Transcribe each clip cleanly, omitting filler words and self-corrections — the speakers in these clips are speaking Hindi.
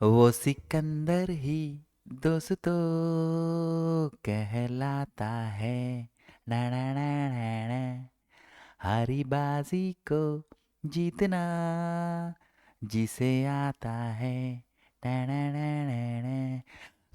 वो सिकंदर ही दोस्तों कहलाता है। ना ना ना ना ना, हारी बाजी को जीतना जिसे आता है। ना ना ना ना ना।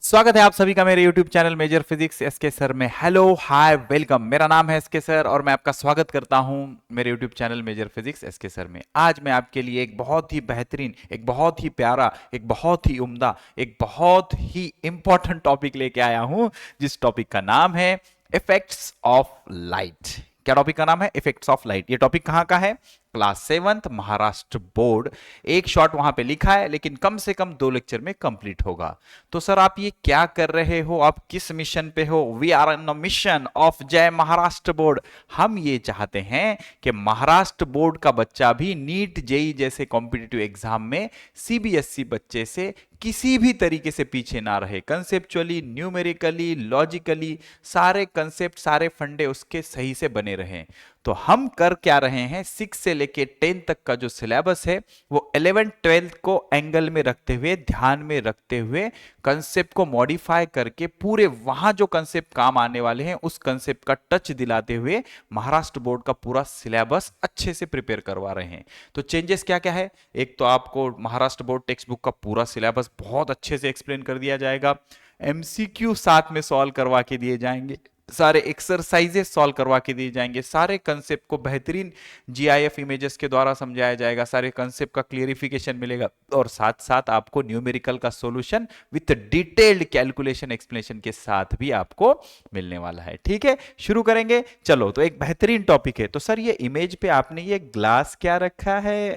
स्वागत है आप सभी का मेरे YouTube channel major physics SK sir में। हेलो हाय वेलकम, मेरा नाम है एसके सर और मैं आपका स्वागत करता हूं मेरे YouTube channel major physics SK sir में। आज मैं आपके लिए एक बहुत ही बेहतरीन, एक बहुत ही प्यारा, एक बहुत ही उम्दा, एक बहुत ही इंपॉर्टेंट टॉपिक लेके आया हूं, जिस टॉपिक का नाम है इफेक्ट्स ऑफ लाइट। क्या टॉपिक का नाम है? Effects of light. ये टॉपिक कहां का है? Class 7th Maharashtra board. एक शॉर्ट वहां पे लिखा है, लेकिन कम से कम 2 लेक्चर में कंप्लीट होगा। तो सर आप ये क्या कर रहे हो? आप किस मिशन पे हो? We are on a mission of जय महाराष्ट्र बोर्ड। हम ये चाहते हैं कि महाराष्ट्र बोर्ड का बच्चा भी नीट जेई जैसे कॉम्पिटिटिव एग्जाम में सीबीएसई बच्चे से किसी भी तरीके से पीछे ना रहे। कंसेप्चुअली, न्यूमेरिकली, लॉजिकली सारे कंसेप्ट, सारे फंडे उसके सही से बने रहें। तो हम कर क्या रहे हैं, 6 से लेके 10 तक का जो सिलेबस है वो 11 12 को एंगल में रखते हुए, ध्यान में रखते हुए, कंसेप्ट को मॉडिफाई करके पूरे वहां जो कंसेप्ट काम आने वाले हैं उस कंसेप्ट का टच दिलाते हुए महाराष्ट्र बोर्ड का पूरा सिलेबस अच्छे से प्रिपेयर करवा रहे हैं। तो चेंजेस क्या क्या है? एक तो आपको महाराष्ट्र बोर्ड टेक्स्ट बुक का पूरा सिलेबस बहुत अच्छे से एक्सप्लेन कर दिया जाएगा। एमसीक्यू साथ में सॉल्व करवा के दिए जाएंगे, सारे एक्सरसाइजेस सॉल्व करवा के दिए जाएंगे, सारे कंसेप्ट को बेहतरीन जीआईएफ इमेजेस के द्वारा समझाया जाएगा, सारे कंसेप्ट का क्लियरिफिकेशन मिलेगा और साथ साथ आपको न्यूमेरिकल का solution with detailed calculation explanation के साथ भी आपको मिलने वाला है। ठीक है, शुरू करेंगे। चलो, तो एक बेहतरीन टॉपिक है। तो सर ये इमेज पे आपने ये ग्लास क्या रखा है?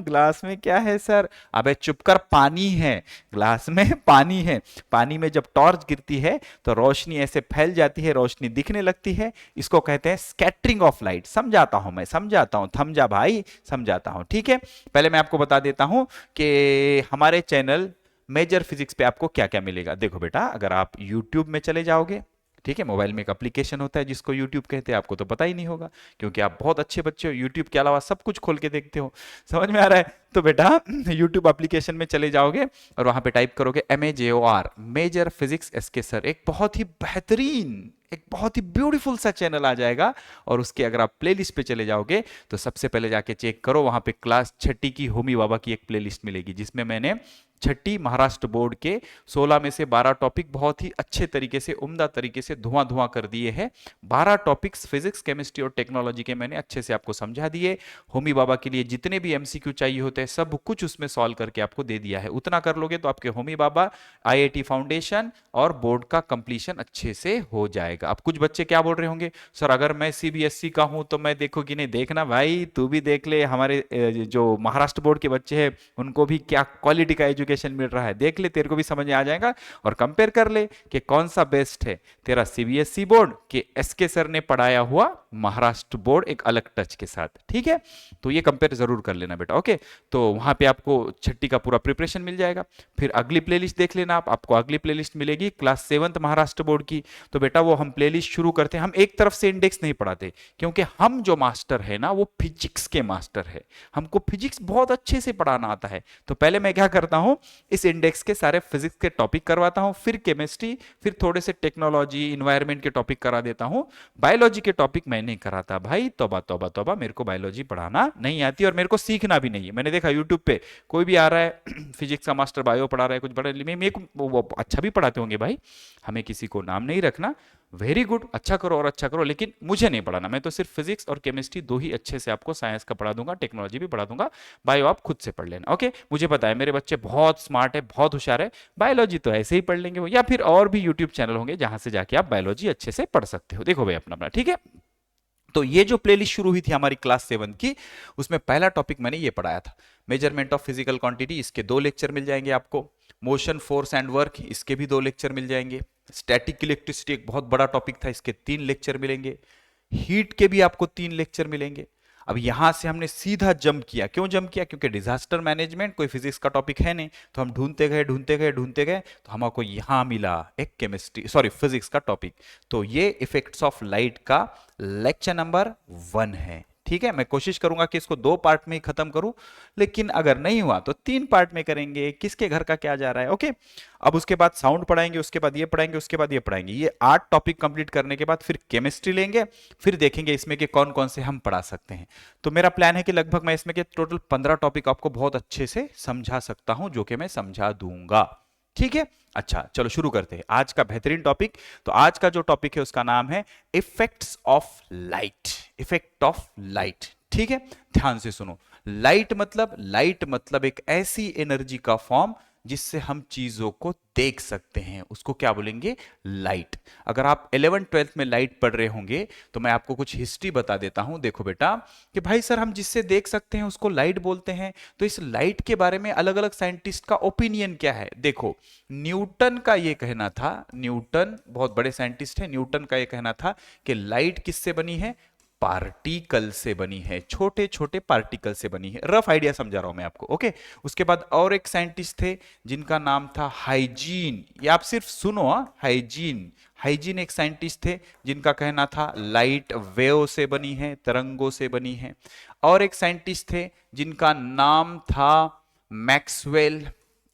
ग्लास में क्या है सर? अबे चुप कर, पानी है। ग्लास में पानी है। पानी में जब टॉर्च गिरती है तो रोशनी ऐसे फैल जाती है, रोशनी दिखने लगती है। इसको कहते हैं स्कैटरिंग ऑफ लाइट। समझाता हूं, मैं समझाता हूं, थम जा भाई, समझाता हूं। ठीक है, पहले मैं आपको बता देता हूं कि हमारे चैनल मेजर फिजिक्स पे आपको क्या क्या मिलेगा। देखो बेटा, अगर आप यूट्यूब में चले जाओगे, ठीक है, मोबाइल में एक एप्लीकेशन होता है जिसको यूट्यूब कहते हैं, आपको तो पता ही नहीं होगा क्योंकि आप बहुत अच्छे बच्चे हो, यूट्यूब के अलावा सब कुछ खोल के देखते हो। समझ में आ रहा है? तो बेटा यूट्यूब एप्लीकेशन में चले जाओगे और वहां पे टाइप करोगे MAJOR, major physics SK sir. एक बहुत ही बेहतरीन, एक बहुत ही ब्यूटीफुल सा चैनल आ जाएगा और उसके अगर आप प्लेलिस्ट पे चले जाओगे तो सबसे पहले जाके चेक करो, वहां पे क्लास 6ठी की होमी बाबा की एक प्लेलिस्ट मिलेगी जिसमें मैंने 6ठी महाराष्ट्र बोर्ड के 16 में से 12 टॉपिक बहुत ही अच्छे तरीके से, उम्दा तरीके से धुआं धुआं कर दिए हैं। 12 टॉपिक्स फिजिक्स, केमिस्ट्री और टेक्नोलॉजी के मैंने अच्छे से आपको समझा दिए। होमी बाबा के लिए जितने भी एमसीक्यू चाहिए होते हैं सब कुछ उसमें सॉल्व करके आपको दे दिया है। उतना कर लोगे तो आपके होमी बाबा, आईआईटी फाउंडेशन और बोर्ड का कंप्लीशन अच्छे से हो जाएगा। अब कुछ बच्चे क्या बोल रहे होंगे, सर अगर मैं सीबीएसई का हूं तो मैं देखो कि नहीं? देखना भाई, तू भी देख ले, हमारे जो महाराष्ट्र बोर्ड के बच्चे हैं उनको भी क्या क्वालिटी का एजुकेशन मिल रहा है, देख ले, तेरे को भी समझ में आ जाएगा। और कंपेयर कर ले कि कौन सा बेस्ट है, तेरा सीबीएसई बोर्ड के एसके सर ने पढ़ाया हुआ महाराष्ट्र बोर्ड एक अलग टच के साथ। ठीक है, तो ये कंपेयर जरूर कर लेना बेटा। ओके, तो वहां पे आपको 6ठी का पूरा प्रिपरेशन मिल जाएगा। फिर अगली प्लेलिस्ट देख लेना आप, आपको अगली प्लेलिस्ट मिलेगी क्लास 7th महाराष्ट्र बोर्ड की। तो बेटा वो हम प्लेलिस्ट शुरू करते हैं। हम एक तरफ से इंडेक्स नहीं पढ़ाते क्योंकि हम जो मास्टर है ना वो फिजिक्स के मास्टर है, हमको फिजिक्स बहुत अच्छे से पढ़ाना आता है। तो पहले मैं क्या करता हूं, इस इंडेक्स के सारे फिजिक्स के टॉपिक करवाता हूं, फिर केमिस्ट्री, फिर थोड़े से टेक्नोलॉजी, इन्वायरमेंट के टॉपिक करा देता हूं। बायोलॉजी के टॉपिक मैं नहीं कराता भाई, तौबा तौबा तौबा, मेरे को बायोलॉजी पढ़ाना नहीं आती और मेरे को सीखना भी नहीं है। मैंने देखा यूट्यूब पे कोई भी आ रहा है फिजिक्स का मास्टर बायो पढ़ा रहा है, कुछ बड़ा मेरे को वो अच्छा भी पढ़ाते होंगे भाई, हमें किसी को नाम नहीं रखना। वेरी गुड, अच्छा करो और अच्छा करो, लेकिन मुझे नहीं पढ़ाना। मैं तो सिर्फ फिजिक्स और केमिस्ट्री दो ही अच्छे से आपको, साइंस का पढ़ा दूंगा, टेक्नोलॉजी भी पढ़ा दूंगा, बायो आप खुद से पढ़ लेना। ओके, मुझे पता है मेरे बच्चे बहुत स्मार्ट है, बहुत होशियार है, बायोलॉजी तो ऐसे ही पढ़ लेंगे वो, या फिर और भी यूट्यूब चैनल होंगे जहां से जाके आप बायोलॉजी अच्छे से पढ़ सकते हो। देखो भाई अपना अपना, ठीक है। तो ये जो प्लेलिस्ट शुरू हुई थी हमारी क्लास 7 की, उसमें पहला टॉपिक मैंने ये पढ़ाया था, मेजरमेंट ऑफ फिजिकल क्वांटिटी। इसके 2 लेक्चर मिल जाएंगे आपको। मोशन, फोर्स एंड वर्क, इसके भी 2 लेक्चर मिल जाएंगे। स्टैटिक इलेक्ट्रिसिटी एक बहुत बड़ा टॉपिक था, इसके 3 लेक्चर मिलेंगे। हीट के भी आपको 3 लेक्चर मिलेंगे। अब यहां से हमने सीधा जंप किया। क्यों जंप किया? क्योंकि डिजास्टर मैनेजमेंट कोई फिजिक्स का टॉपिक है नहीं, तो हम ढूंढते गए ढूंढते गए ढूंढते गए, तो हमको यहां मिला एक केमिस्ट्री, सॉरी फिजिक्स का टॉपिक। तो ये इफेक्ट्स ऑफ लाइट का लेक्चर नंबर 1 है। ठीक है, मैं कोशिश करूंगा कि इसको 2 पार्ट में ही खत्म करूं, लेकिन अगर नहीं हुआ तो 3 पार्ट में करेंगे, किसके घर का क्या जा रहा है। ओके, अब उसके बाद साउंड पढ़ाएंगे, उसके बाद ये पढ़ाएंगे, उसके बाद ये पढ़ाएंगे। ये 8 टॉपिक कंप्लीट करने के बाद फिर केमिस्ट्री लेंगे, फिर देखेंगे इसमें के कौन कौन से हम पढ़ा सकते हैं। तो मेरा प्लान है कि लगभग मैं इसमें के टोटल 15 टॉपिक आपको बहुत अच्छे से समझा सकता हूं, जो कि मैं समझा दूंगा। ठीक है, अच्छा चलो शुरू करते हैं आज का बेहतरीन टॉपिक। तो आज का जो टॉपिक है उसका नाम है effects of light. Effect of light, ठीक है, ध्यान से सुनो। लाइट मतलब एक ऐसी एनर्जी का फॉर्म जिससे हम चीजों को देख सकते हैं, उसको क्या बोलेंगे, लाइट। अगर आप 11th-12th में लाइट पढ़ रहे होंगे तो मैं आपको कुछ हिस्ट्री बता देता हूं। देखो बेटा कि भाई सर हम जिससे देख सकते हैं उसको लाइट बोलते हैं, तो इस लाइट के बारे में अलग अलग साइंटिस्ट का ओपिनियन क्या है। देखो न्यूटन का यह कहना था, न्यूटन बहुत बड़े साइंटिस्ट है, न्यूटन का यह कहना था कि लाइट किससे बनी है, पार्टिकल से बनी है, छोटे छोटे पार्टिकल से बनी है। रफ आइडिया समझा रहा हूं मैं आपको। ओके, उसके बाद और एक साइंटिस्ट थे जिनका नाम था हाइजीन। ये आप सिर्फ सुनो, हाइजीन। हाइजीन एक साइंटिस्ट थे जिनका कहना था लाइट वेव से बनी है, तरंगों से बनी है। और एक साइंटिस्ट थे जिनका नाम था मैक्सवेल।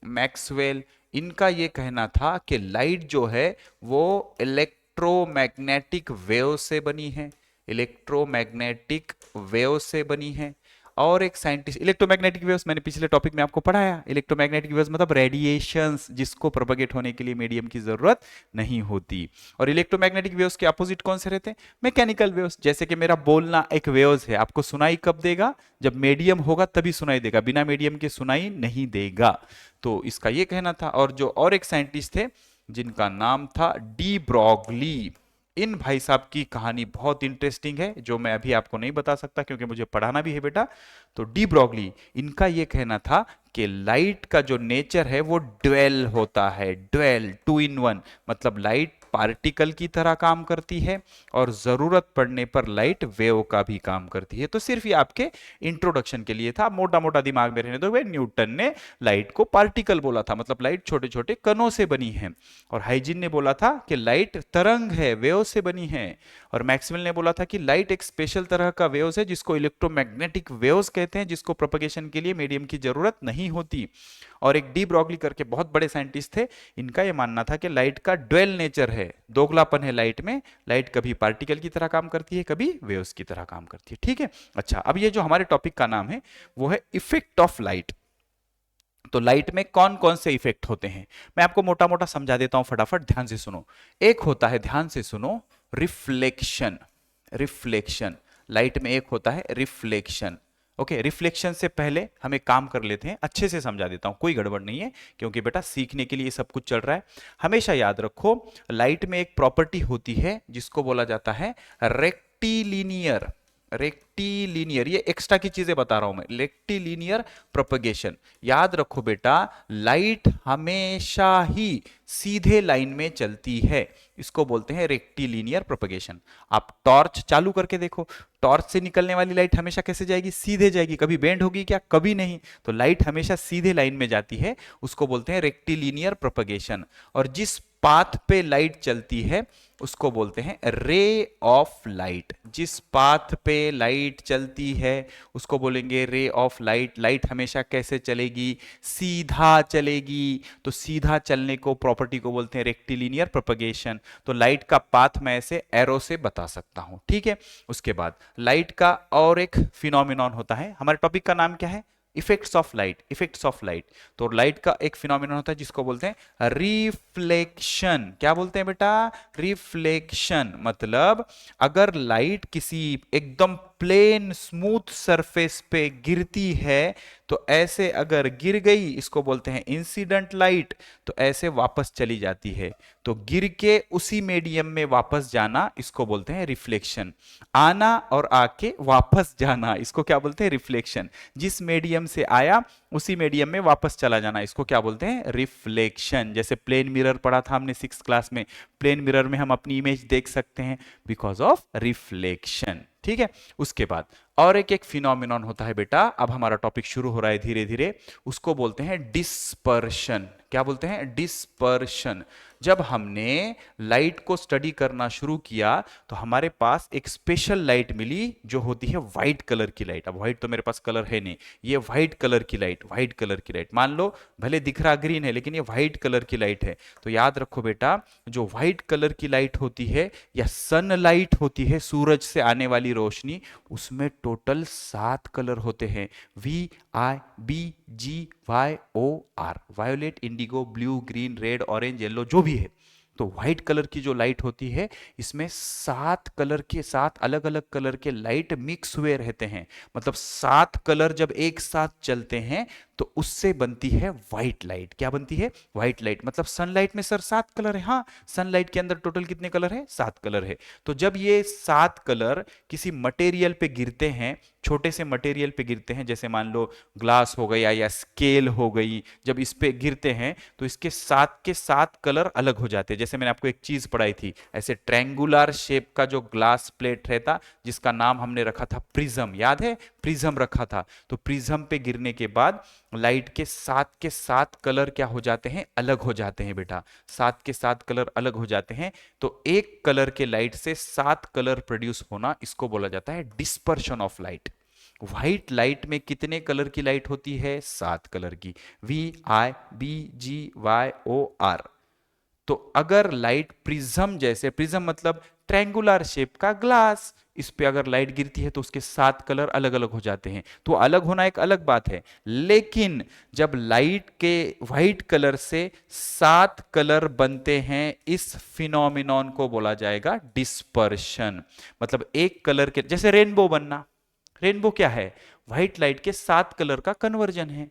मैक्सवेल, इनका यह कहना था कि लाइट जो है वो इलेक्ट्रोमैग्नेटिक वेव से बनी है, इलेक्ट्रोमैग्नेटिक वेव से बनी है। और एक साइंटिस्ट, इलेक्ट्रोमैग्नेटिक वेव्स मैंने पिछले टॉपिक में आपको पढ़ाया। इलेक्ट्रोमैग्नेटिक वेव्स मतलब रेडिएशंस जिसको प्रोपगेट होने के लिए मीडियम की जरूरत नहीं होती। और इलेक्ट्रोमैग्नेटिक वेव्स के अपोजिट कौन से रहते हैं, मैकेनिकल वेव्स। जैसे कि मेरा बोलना एक वेव्स है, आपको सुनाई कब देगा, जब मीडियम होगा तभी सुनाई देगा, बिना मीडियम के सुनाई नहीं देगा। तो इसका यह कहना था। और जो और एक साइंटिस्ट थे जिनका नाम था डी ब्रॉगली। इन भाई साहब की कहानी बहुत इंटरेस्टिंग है, जो मैं अभी आपको नहीं बता सकता क्योंकि मुझे पढ़ाना भी है बेटा। तो डी ब्रॉगली, इनका यह कहना था कि लाइट का जो नेचर है वो ड्वेल होता है, ड्वेल, 2 in 1, मतलब लाइट पार्टिकल की तरह काम करती है और जरूरत पड़ने पर लाइट वेव का भी काम करती है। तो सिर्फ ये आपके इंट्रोडक्शन के लिए था, मोटा मोटा दिमाग में रहने दो। भाई न्यूटन ने लाइट को पार्टिकल बोला था, मतलब लाइट छोटे छोटे कणों से बनी है। और हाइजीन ने बोला था कि लाइट तरंग है, वेव से बनी है। और मैक्सवेल ने बोला था कि लाइट एक स्पेशल तरह का वेव्स है जिसको इलेक्ट्रोमैग्नेटिक वेव्स कहते हैं, जिसको प्रोपगेशन के लिए मीडियम की जरूरत नहीं होती। और एक डी ब्रॉगली करके बहुत बड़े साइंटिस्ट थे, इनका यह मानना था कि लाइट का ड्वेल नेचर है, दोगलापन है लाइट में। लाइट कभी पार्टिकल की तरह काम करती है, कभी वेव्स की तरह काम करती है। ठीक है, अच्छा अब ये जो हमारे टॉपिक का नाम है वो है इफेक्ट ऑफ लाइट। तो लाइट में कौन कौन से इफेक्ट होते हैं मैं आपको मोटा मोटा समझा देता हूं, फटाफट ध्यान से सुनो। एक होता है, ध्यान से सुनो, रिफ्लेक्शन। रिफ्लेक्शन, लाइट में एक होता है रिफ्लेक्शन। ओके, रिफ्लेक्शन से पहले हम एक काम कर लेते हैं, अच्छे से समझा देता हूं, कोई गड़बड़ नहीं है क्योंकि बेटा सीखने के लिए सब कुछ चल रहा है। हमेशा याद रखो लाइट में एक प्रॉपर्टी होती है जिसको बोला जाता है रेक्टिलीनियर। रेक्टिलीनियर, ये एक्स्ट्रा की चीजें बता रहा हूं मैं, रेक्टिलीनियर प्रोपगेशन। याद रखो बेटा लाइट हमेशा ही सीधे लाइन में चलती है, इसको बोलते हैं रेक्टिलीनियर प्रोपगेशन। आप टॉर्च चालू करके देखो, टॉर्च से निकलने वाली लाइट हमेशा कैसे जाएगी, सीधे जाएगी, कभी बेंड होगी क्या, कभी नहीं। तो लाइट हमेशा सीधे लाइन में जाती है, उसको बोलते हैं रेक्टिलीनियर प्रोपगेशन। और जिस पाथ पे लाइट चलती है उसको बोलते हैं रे ऑफ लाइट। जिस पाथ पे लाइट चलती है उसको बोलेंगे रे ऑफ लाइट। लाइट हमेशा कैसे चलेगी, सीधा चलेगी, तो सीधा चलने को प्रॉपर्टी को बोलते हैं रेक्टिलीनियर प्रोपगेशन। तो लाइट का पाथ मैं ऐसे एरो से बता सकता हूं। ठीक है, उसके बाद लाइट का और एक फिनोमिनॉन होता है, हमारे टॉपिक का नाम क्या है, effects of light. Effects of light, तो लाइट का एक फिनोमिनन होता है जिसको बोलते हैं रिफ्लेक्शन। क्या बोलते हैं बेटा, रिफ्लेक्शन। मतलब अगर लाइट किसी एकदम प्लेन स्मूथ सरफेस पे गिरती है तो ऐसे अगर गिर गई, इसको बोलते हैं इंसिडेंट लाइट, तो ऐसे वापस चली जाती है। तो गिर के उसी मीडियम में वापस जाना इसको बोलते हैं रिफ्लेक्शन। आना और आके वापस जाना इसको क्या बोलते हैं, रिफ्लेक्शन। जिस मीडियम से आया उसी मीडियम में वापस चला जाना इसको क्या बोलते हैं, रिफ्लेक्शन। जैसे प्लेन मिरर पढ़ा था हमने 6th क्लास में, प्लेन मिरर में हम अपनी इमेज देख सकते हैं बिकॉज ऑफ रिफ्लेक्शन। ठीक है, उसके बाद और एक फिनोमिनॉन होता है बेटा, अब हमारा टॉपिक शुरू हो रहा है धीरे धीरे, उसको बोलते हैं डिस्पर्शन। क्या बोलते हैं? डिस्पर्शन। जब हमने लाइट को स्टडी करना शुरू किया तो हमारे पास एक स्पेशल लाइट मिली जो होती है व्हाइट कलर की लाइट। अब व्हाइट तो मेरे पास कलर है नहीं, ये व्हाइट कलर की लाइट, व्हाइट कलर की लाइट, मान लो भले दिख रहा ग्रीन है लेकिन ये व्हाइट कलर की लाइट है। तो याद रखो बेटा, जो व्हाइट कलर की लाइट होती है या सनलाइट होती है, सूरज से आने वाली रोशनी, उसमें टोटल 7 कलर होते हैं। VIBGYOR, violet, indigo, blue, green, red, orange, yellow, जो भी है। तो व्हाइट कलर की जो लाइट होती है इसमें 7 कलर के, 7 अलग अलग कलर के लाइट मिक्स हुए रहते हैं। मतलब 7 कलर जब एक साथ चलते हैं तो उससे बनती है व्हाइट लाइट। क्या बनती है? White light. मतलब सनलाइट में सर 7 कलर है। हाँ, सनलाइट के अंदर टोटल कितने कलर है? 7 कलर है। तो जब ये 7 कलर किसी मटेरियल पे गिरते हैं, छोटे से मटेरियल पे गिरते हैं, जैसे मान लो ग्लास हो गया या स्केल हो गई, जब इस पे गिरते हैं तो इसके 7 के 7 कलर अलग हो जाते हैं। जैसे मैंने आपको एक चीज पढ़ाई थी, ऐसे ट्रायंगुलर शेप का जो ग्लास प्लेट रहता, जिसका नाम हमने रखा था प्रिज्म, याद है? प्रिज्म रखा था। तो प्रिज्म पे गिरने के बाद लाइट के 7 कलर क्या हो जाते हैं? अलग हो जाते हैं बेटा। 7 के 7 कलर अलग हो जाते हैं। तो एक कलर के लाइट से 7 कलर प्रोड्यूस होना, इसको बोला जाता है dispersion of light. White light में कितने कलर की लाइट होती है? 7 कलर की। VIBGYOR। तो अगर लाइट प्रिज्म जैसे, प्रिज्म मतलब ट्रायंगुलर शेप का ग्लास, इस पे अगर लाइट गिरती है तो उसके 7 कलर अलग अलग हो जाते हैं। तो अलग होना एक अलग बात है, लेकिन जब लाइट के व्हाइट कलर से 7 कलर बनते हैं, इस फिनोमिनॉन को बोला जाएगा डिस्पर्शन। मतलब एक कलर के, जैसे रेनबो बनना, रेनबो क्या है? व्हाइट लाइट के 7 कलर का कन्वर्जन है।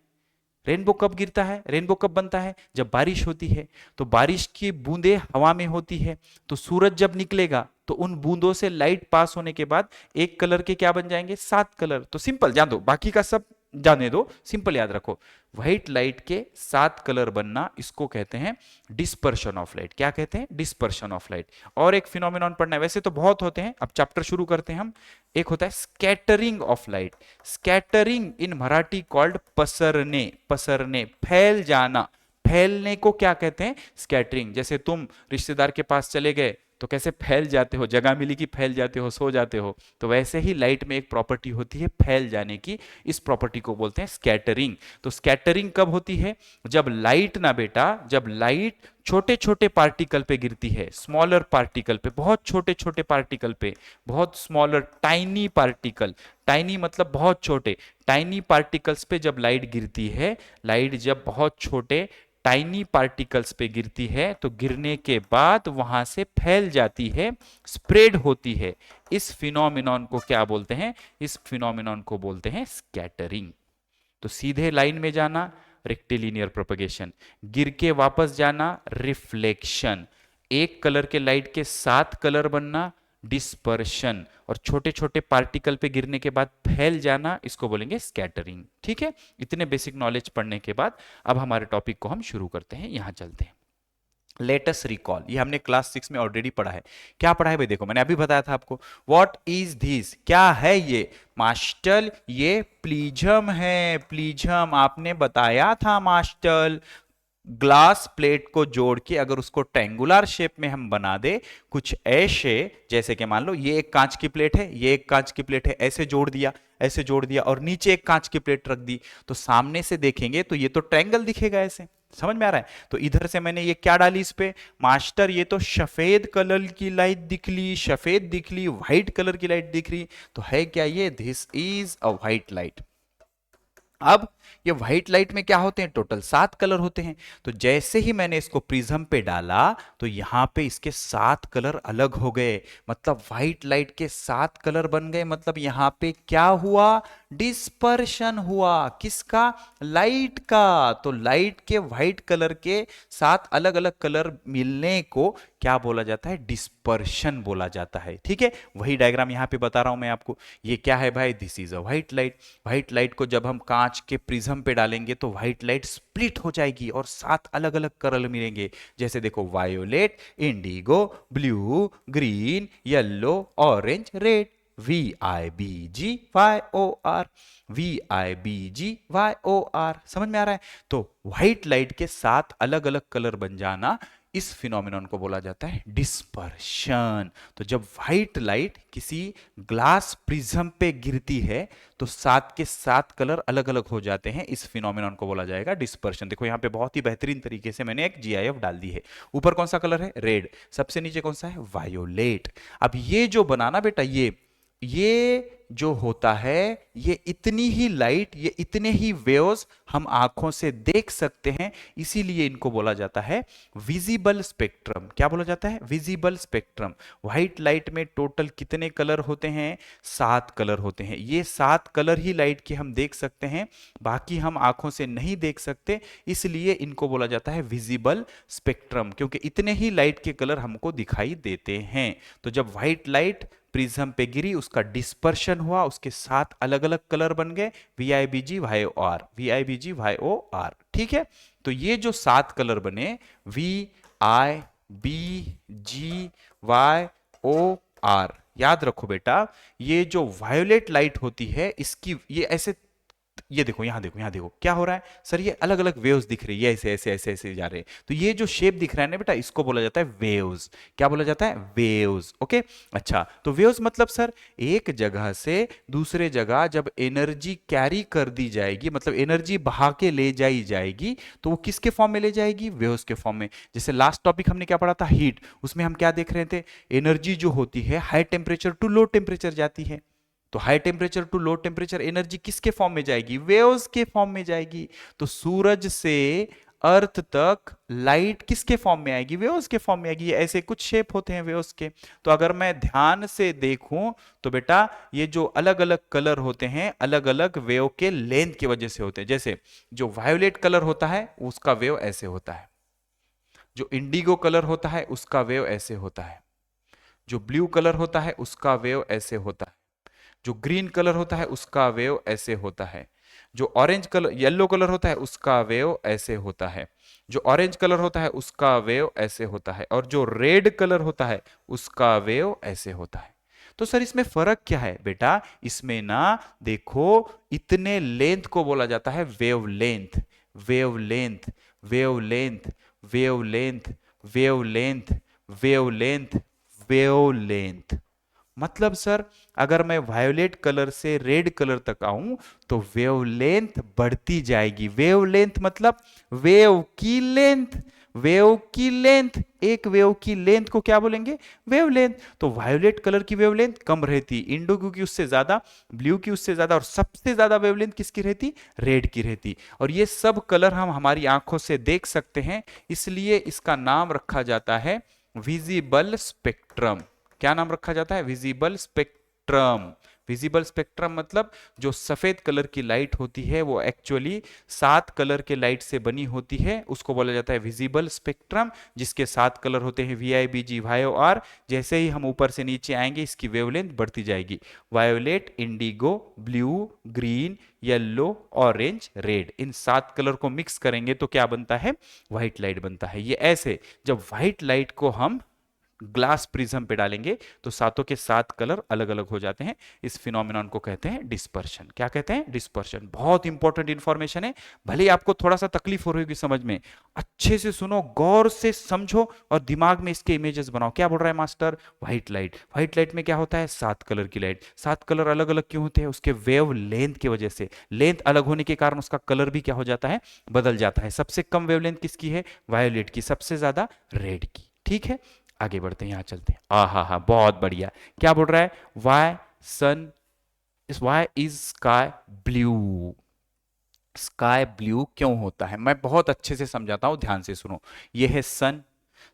रेनबो कब गिरता है? रेनबो कब बनता है? जब बारिश होती है। तो बारिश की बूंदें हवा में होती है, तो सूरज जब निकलेगा तो उन बूंदों से लाइट पास होने के बाद एक कलर के क्या बन जाएंगे? 7 कलर। तो सिंपल जान दो, बाकी का सब जाने दो, सिंपल याद रखो, व्हाइट लाइट के 7 कलर बनना, इसको कहते हैं डिस्पर्शन ऑफ लाइट। क्या कहते हैं? Dispersion of light. और एक फिनोमिनॉन पढ़ना है, वैसे तो बहुत होते हैं, अब चैप्टर शुरू करते हैं हम। एक होता है scattering of light. Scattering in Marathi called पसरने, पसरने, फैल जाना। फैलने को क्या कहते हैं? स्कैटरिंग। जैसे तुम रिश्तेदार के पास चले गए तो कैसे फैल जाते हो, जगह मिली कि फैल जाते हो, सो जाते हो। तो वैसे ही लाइट में एक प्रॉपर्टी होती है फैल जाने की, इस प्रॉपर्टी को बोलते हैं स्कैटरिंग। तो स्कैटरिंग कब होती है? जब लाइट ना बेटा, जब लाइट छोटे छोटे पार्टिकल पे गिरती है, स्मॉलर पार्टिकल पे, बहुत छोटे छोटे पार्टिकल पे, बहुत स्मॉलर टाइनी पार्टिकल, टाइनी मतलब बहुत छोटे, टाइनी पार्टिकल्स पे जब लाइट गिरती है, लाइट जब बहुत छोटे टाइनी पार्टिकल्स पे गिरती है तो गिरने के बाद वहां से फैल जाती है, स्प्रेड होती है। इस फिनोमिनॉन को क्या बोलते हैं? इस फिनोमिनॉन को बोलते हैं स्कैटरिंग। तो सीधे लाइन में जाना रेक्टिलिनियर प्रोपगेशन, गिर के वापस जाना रिफ्लेक्शन, एक कलर के लाइट के 7 कलर बनना डिस्पर्शन, और छोटे छोटे पार्टिकल पे गिरने के बाद फैल जाना, इसको बोलेंगे स्कैटरिंग। ठीक है, इतने बेसिक नॉलेज पढ़ने के बाद अब हमारे टॉपिक को हम शुरू करते हैं, यहां चलते हैं। लेटस रिकॉल, ये हमने क्लास 6 में ऑलरेडी पढ़ा है। क्या पढ़ा है भाई? देखो मैंने अभी बताया था आपको, व्हाट इज दिस, क्या है ये? मास्टर, ये प्रिज्म है, प्रिज्म आपने बताया था मास्टर। ग्लास प्लेट को जोड़ के अगर उसको ट्रायंगुलर शेप में हम बना दे, कुछ ऐसे, जैसे कि मान लो ये एक कांच की प्लेट है, ये एक कांच की प्लेट है, ऐसे जोड़ दिया, ऐसे जोड़ दिया, और नीचे एक कांच की प्लेट रख दी, तो सामने से देखेंगे तो ये तो ट्रायंगल दिखेगा ऐसे। समझ में आ रहा है? तो इधर से मैंने ये क्या डाली इस पे? मास्टर, ये तो सफेद कलर की लाइट दिख ली, सफेद दिख ली, व्हाइट कलर की लाइट दिख रही, तो है क्या ये? This is a white light. अब ये व्हाइट लाइट में क्या होते हैं? टोटल 7 कलर होते हैं। तो जैसे ही मैंने इसको प्रिज्म पे डाला तो यहां पे इसके 7 कलर अलग हो गए, मतलब व्हाइट लाइट के 7 कलर बन गए। मतलब यहां पे क्या हुआ? डिस्पर्शन हुआ। किसका? लाइट का। तो लाइट के व्हाइट कलर के 7 अलग अलग कलर मिलने को क्या बोला जाता है? डिस्पर्शन बोला जाता है। ठीक है, वही डायग्राम यहां पे बता रहा हूं मैं आपको। ये क्या है भाई? This is a white light. White light को जब हम कांच के प्रिज्म पे डालेंगे तो व्हाइट लाइट स्प्लिट हो जाएगी और 7 अलग अलग कलर मिलेंगे। जैसे देखो, violet, indigo, blue, green, yellow, orange, red. VIBGYOR, VIBGYOR, समझ में आ रहा है? तो व्हाइट लाइट के 7 अलग अलग कलर बन जाना, इस फिनोमिनन को बोला जाता है डिस्पर्शन। तो जब व्हाइट लाइट किसी ग्लास प्रिज्म पे गिरती है तो 7 के 7 कलर अलग अलग हो जाते हैं, इस फिनोमिनन को बोला जाएगा डिस्पर्शन। देखो यहाँ पे बहुत ही बेहतरीन तरीके से मैंने एक GIF डाल दी है। ऊपर कौन सा कलर है? रेड। सबसे नीचे कौन सा है? वायोलेट। अब ये जो बनाना बेटा, ये जो होता है, ये इतनी ही लाइट, ये इतने ही वेव्स हम आंखों से देख सकते हैं, इसीलिए इनको बोला जाता है विजिबल स्पेक्ट्रम। क्या बोला जाता है? Visible spectrum. व्हाइट लाइट में टोटल कितने कलर होते हैं? 7 कलर होते हैं। ये 7 कलर ही लाइट के हम देख सकते हैं, बाकी हम आंखों से नहीं देख सकते, इसलिए इनको बोला जाता है विजिबल स्पेक्ट्रम, क्योंकि इतने ही लाइट के कलर हमको दिखाई देते हैं। तो जब व्हाइट लाइट प्रिज्म पे गिरी, उसका डिस्पर्शन हुआ, उसके 7 अलग अलग कलर बन गए, VIBGYOR, VIBGYOR। ठीक है? तो ये जो 7 कलर बने, VIBGYOR, याद रखो बेटा, ये जो वायोलेट लाइट होती है, इसकी ये ऐसे, ये देखो यहां देखो, यहां देखो क्या हो रहा है सर, ये अलग अलग वेव्स दिख रही है, ऐसे ऐसे ऐसे ऐसे जा रहे हैं। तो ये जो शेप दिख रहा है ना बेटा, इसको बोला जाता है वेव्स। क्या बोला जाता है? वेव्स। ओके, अच्छा, तो वेव्स मतलब सर एक जगह से दूसरे जगह जब एनर्जी कैरी कर दी जाएगी, मतलब एनर्जी बहा के ले जाई जाएगी, तो वो किसके फॉर्म में ले जाएगी? वेव्स के फॉर्म में। जैसे लास्ट टॉपिक हमने क्या पढ़ा था? हीट। उसमें हम क्या देख रहे थे? एनर्जी जो होती है high temperature to low temperature जाती है, तो high temperature to low temperature energy किसके फॉर्म में जाएगी? वेव्स के फॉर्म में जाएगी। तो सूरज से अर्थ तक लाइट किसके फॉर्म में आएगी? वेव्स के फॉर्म में आएगी। ये ऐसे कुछ शेप होते हैं वेव्स के। तो अगर मैं ध्यान से देखूं तो बेटा, ये जो अलग अलग कलर होते हैं, अलग अलग वेव के लेंथ की वजह से होते हैं। जैसे जो वायोलेट कलर होता है उसका वेव ऐसे होता है, जो इंडिगो कलर होता है उसका वेव ऐसे होता है, जो ब्लू कलर होता है उसका वेव ऐसे होता है, जो ग्रीन कलर होता है उसका वेव ऐसे होता है, जो ऑरेंज कलर येलो कलर होता है उसका वेव ऐसे होता है, जो ऑरेंज कलर होता है उसका वेव ऐसे होता है, और जो रेड कलर होता है उसका वेव ऐसे होता है। तो सर इसमें फर्क क्या है बेटा? इसमें ना देखो, इतने लेंथ को बोला जाता है wave length, wave length, wave length, wave length, wave length, wave length, wave length. मतलब सर अगर मैं वायोलेट कलर से रेड कलर तक आऊं तो वेवलेंथ बढ़ती जाएगी। वेवलेंथ मतलब वेव की लेंथ, वेव की लेंथ, एक वेव की लेंथ को क्या बोलेंगे? वेवलेंथ। तो वायोलेट कलर की वेवलेंथ कम रहती, इंडिगो की उससे ज्यादा, ब्लू की उससे ज्यादा, और सबसे ज्यादा वेवलेंथ किसकी रहती? रेड की रहती। और ये सब कलर हम हमारी आंखों से देख सकते हैं, इसलिए इसका नाम रखा जाता है विजिबल स्पेक्ट्रम। क्या नाम रखा जाता है? Visible spectrum. विजिबल स्पेक्ट्रम मतलब जो सफेद कलर की लाइट होती है वो एक्चुअली 7 कलर के लाइट से बनी होती है, उसको बोला जाता है विजिबल स्पेक्ट्रम, जिसके 7 कलर होते हैं VIBGYOR। जैसे ही हम ऊपर से नीचे आएंगे इसकी वेवलेंथ बढ़ती जाएगी, violet, indigo, blue, green, yellow, orange, red, इन 7 कलर को मिक्स करेंगे तो क्या बनता है? व्हाइट लाइट बनता है। ये ऐसे जब व्हाइट लाइट को हम ग्लास प्रिज्म पे डालेंगे तो सातों के 7 कलर अलग अलग हो जाते हैं। इस फिनोमिनन को कहते हैं डिस्पर्शन। क्या कहते हैं? डिस्पर्शन। बहुत इंपॉर्टेंट इंफॉर्मेशन है, भले ही आपको थोड़ा सा तकलीफ हो रही होगी समझ में, अच्छे से सुनो, गौर से समझो और दिमाग में इसके इमेजेस बनाओ। क्या बोल रहा है master? White light, white light में क्या होता है? 7 कलर की लाइट। 7 कलर अलग अलग क्यों होते हैं? उसके वेव लेंथ की वजह से। लेंथ अलग होने के कारण उसका कलर भी क्या हो जाता है? बदल जाता है। सबसे कम वेवलेंथ किसकी है? वायोलेट की। सबसे ज्यादा रेड की। ठीक है, आगे बढ़ते हैं, यहां चलते हैं। हा हा, बहुत बढ़िया। क्या बोल रहा है? Why sun is, why is sky blue? Sky blue क्यों होता है? मैं बहुत अच्छे से समझाता हूं, ध्यान से सुनो। यह है सन,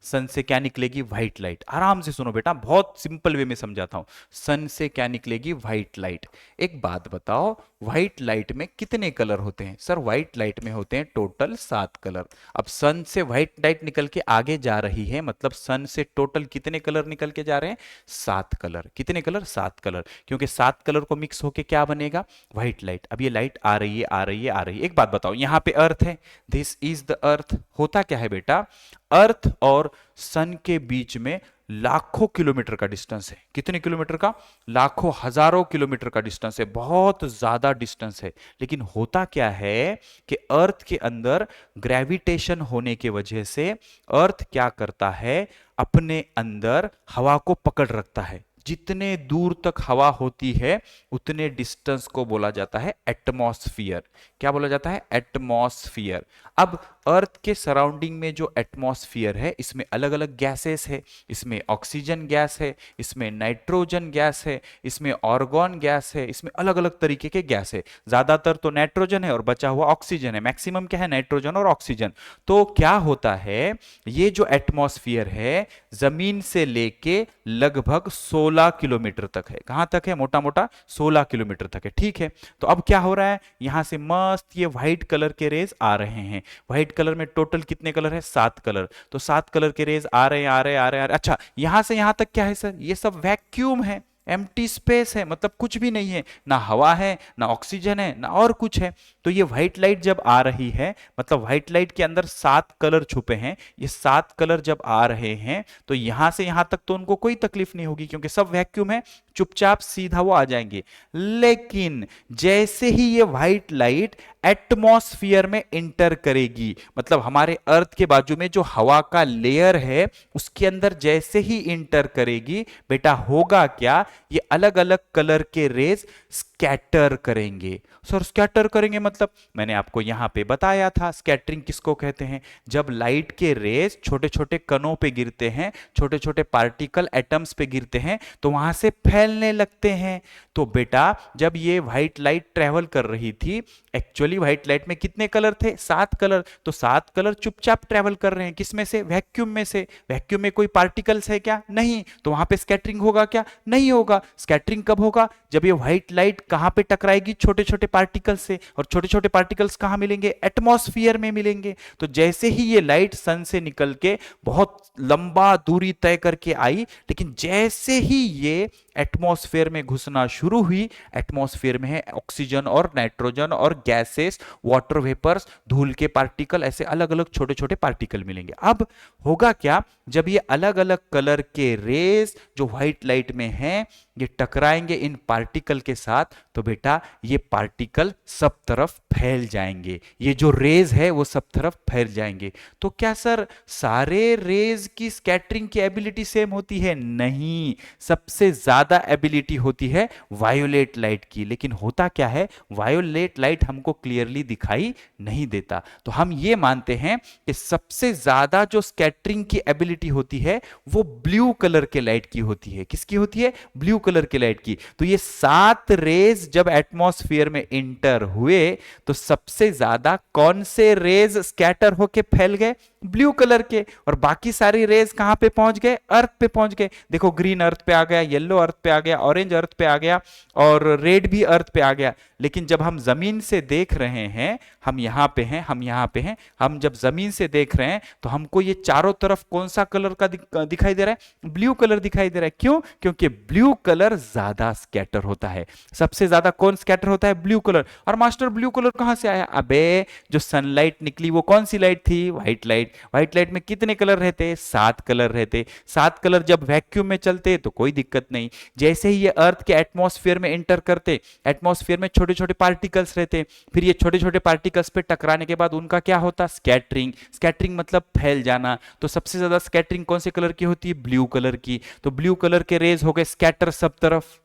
सन से क्या निकलेगी? White light. आराम से सुनो बेटा, बहुत सिंपल वे में समझाता हूं। सन से क्या निकलेगी? White light. एक बात बताओ, व्हाइट लाइट में कितने कलर होते हैं? सर व्हाइट लाइट में होते हैं टोटल 7 कलर। अब सन से व्हाइट लाइट निकल के आगे जा रही है, मतलब सन से टोटल कितने कलर निकल के जा रहे हैं? 7 कलर। कितने कलर? 7 कलर, क्योंकि 7 कलर को मिक्स होके क्या बनेगा? White light. अब ये लाइट आ रही है, आ रही है, आ रही है। एक बात बताओ, यहां पे अर्थ है, दिस इज द अर्थ। होता क्या है बेटा? अर्थ और सन के बीच में लाखों किलोमीटर का डिस्टेंस है। कितने किलोमीटर का? लाखों हजारों किलोमीटर का डिस्टेंस है, बहुत ज्यादा डिस्टेंस है। लेकिन होता क्या है कि अर्थ के अंदर ग्रेविटेशन होने की वजह से अर्थ क्या करता है, अपने अंदर हवा को पकड़ रखता है। जितने दूर तक हवा होती है उतने डिस्टेंस को बोला जाता है एटमॉस्फियर। क्या बोला जाता है? एटमॉस्फियर। अब अर्थ के सराउंडिंग में जो एटमॉस्फियर है, इसमें अलग अलग गैसेस है। इसमें ऑक्सीजन गैस है, इसमें नाइट्रोजन गैस है, इसमें ऑर्गन गैस है, इसमें अलग अलग तरीके के गैस है। ज्यादातर तो नाइट्रोजन है और बचा हुआ ऑक्सीजन है। मैक्सिमम क्या है? नाइट्रोजन और ऑक्सीजन। तो क्या होता है, ये जो एटमॉस्फियर है जमीन से लेके लगभग 16 किलोमीटर तक है। कहां तक है? मोटा मोटा 16 किलोमीटर तक है। ठीक है, तो अब क्या हो रहा है, यहां से मस्त ये व्हाइट कलर के रेज आ रहे हैं। व्हाइट कलर में टोटल कितने कलर है? 7 कलर। तो 7 कलर के रेज आ रहे हैं, आ रहे हैं, आ रहे हैं। अच्छा, यहां से यहां तक क्या है सर? ये सब वैक्यूम है, एम्प्टी स्पेस है, मतलब कुछ भी नहीं है, ना हवा है, ना ऑक्सीजन है, ना और कुछ है। तो ये व्हाइट लाइट जब आ रही है, मतलब व्हाइट लाइट के अंदर 7 कलर छुपे हैं, ये 7 कलर जब आ रहे हैं तो यहां से यहां तक तो उनको कोई तकलीफ नहीं होगी क्योंकि सब वैक्यूम है, चुपचाप सीधा वो आ जाएंगे। लेकिन जैसे ही ये व्हाइट लाइट एटमॉस्फियर में इंटर करेगी, मतलब हमारे अर्थ के बाजू में जो हवा का लेयर है उसके अंदर जैसे ही इंटर करेगी, बेटा होगा क्या, ये अलग अलग कलर के रेज स्कैटर करेंगे। सर स्कैटर करेंगे मतलब? मैंने आपको यहां पे बताया था स्कैटरिंग किसको कहते हैं। जब लाइट के रेज छोटे छोटे कणों पे गिरते हैं, छोटे छोटे पार्टिकल एटम्स पे गिरते हैं तो वहां से फैलने लगते हैं। तो बेटा जब ये व्हाइट लाइट ट्रेवल कर रही थी, एक्चुअली व्हाइट लाइट में कितने कलर थे? 7 कलर। तो 7 कलर चुपचाप ट्रेवल कर रहे हैं, किसमें से? वैक्यूम में से। वैक्यूम में कोई पार्टिकल्स है क्या? नहीं। तो वहां पे स्कैटरिंग होगा क्या? नहीं होगा। स्कैटरिंग कब होगा? जब ये व्हाइट लाइट कहां पे टकराएगी? छोटे छोटे पार्टिकल्स से। और छोटे छोटे पार्टिकल्स कहां मिलेंगे? एटमॉस्फियर में मिलेंगे। तो जैसे ही ये लाइट सन से निकल के बहुत लंबा दूरी तय करके आई, लेकिन जैसे ही ये एटमॉस्फेयर में घुसना शुरू हुई, एटमॉस्फेयर में है ऑक्सीजन और नाइट्रोजन और गैसेस, वाटर वेपर्स, धूल के पार्टिकल, ऐसे अलग अलग छोटे छोटे पार्टिकल मिलेंगे। अब होगा क्या, जब ये अलग अलग कलर के रेज जो व्हाइट लाइट में हैं ये टकराएंगे इन पार्टिकल के साथ, तो बेटा ये पार्टिकल सब तरफ फैल जाएंगे। ये जो रेज है वो सब तरफ फैल जाएंगे। तो क्या सर सारे रेज की स्कैटरिंग की एबिलिटी सेम होती है? नहीं, सबसे ज्यादा एबिलिटी होती है वायोलेट लाइट की। लेकिन होता क्या है, वायोलेट लाइट हमको क्लियरली दिखाई नहीं देता। तो हम ये मानते हैं कि सबसे ज्यादा जो स्कैटरिंग की एबिलिटी होती है वो ब्लू कलर के लाइट की होती है। किसकी होती है? ब्लू कलर के लाइट की। तो ये 7 रेज जब एटमॉस्फेयर में इंटर हुए तो सबसे ज्यादा कौन से रेज स्कैटर होके फैल गए? ब्लू कलर के। और बाकी सारी रेज कहां पे पहुंच गए? अर्थ पे पहुंच गए। देखो ग्रीन अर्थ पे आ गया, येलो अर्थ पे आ गया, ऑरेंज अर्थ पे आ गया और रेड भी अर्थ पे आ गया। लेकिन जब हम जमीन से देख रहे हैं, हम यहां पे हैं, हम यहां पे हैं, हम जब जमीन से देख रहे हैं तो हमको ये चारों तरफ कौन सा कलर का दिखाई दे रहा है? ब्लू कलर दिखाई दे रहा है। क्यों? क्योंकि ब्लू कलर ज्यादा स्कैटर होता है। सबसे ज्यादा कौन स्कैटर होता है? Blue colour. और मास्टर ब्लू कलर कहां से आया? अबे जो सनलाइट निकली वो कौन सी लाइट थी? White light. व्हाइट लाइट में कितने कलर रहते? 7 कलर रहते। 7 कलर जब वैक्यूम में चलते तो कोई दिक्कत नहीं। जैसे ही ये अर्थ के एटमॉस्फेयर में एंटर करते, एटमॉस्फेयर में छोटे छोटे पार्टिकल्स रहते, फिर ये छोटे छोटे पार्टिकल्स पे टकराने के बाद उनका क्या होता? स्कैटरिंग। स्कैटरिंग मतलब फैल जाना। तो सबसे ज्यादा स्कैटरिंग कौन से कलर की होती है? ब्लू कलर की। तो ब्लू कलर के रेज हो गए स्कैटर सब तरफ।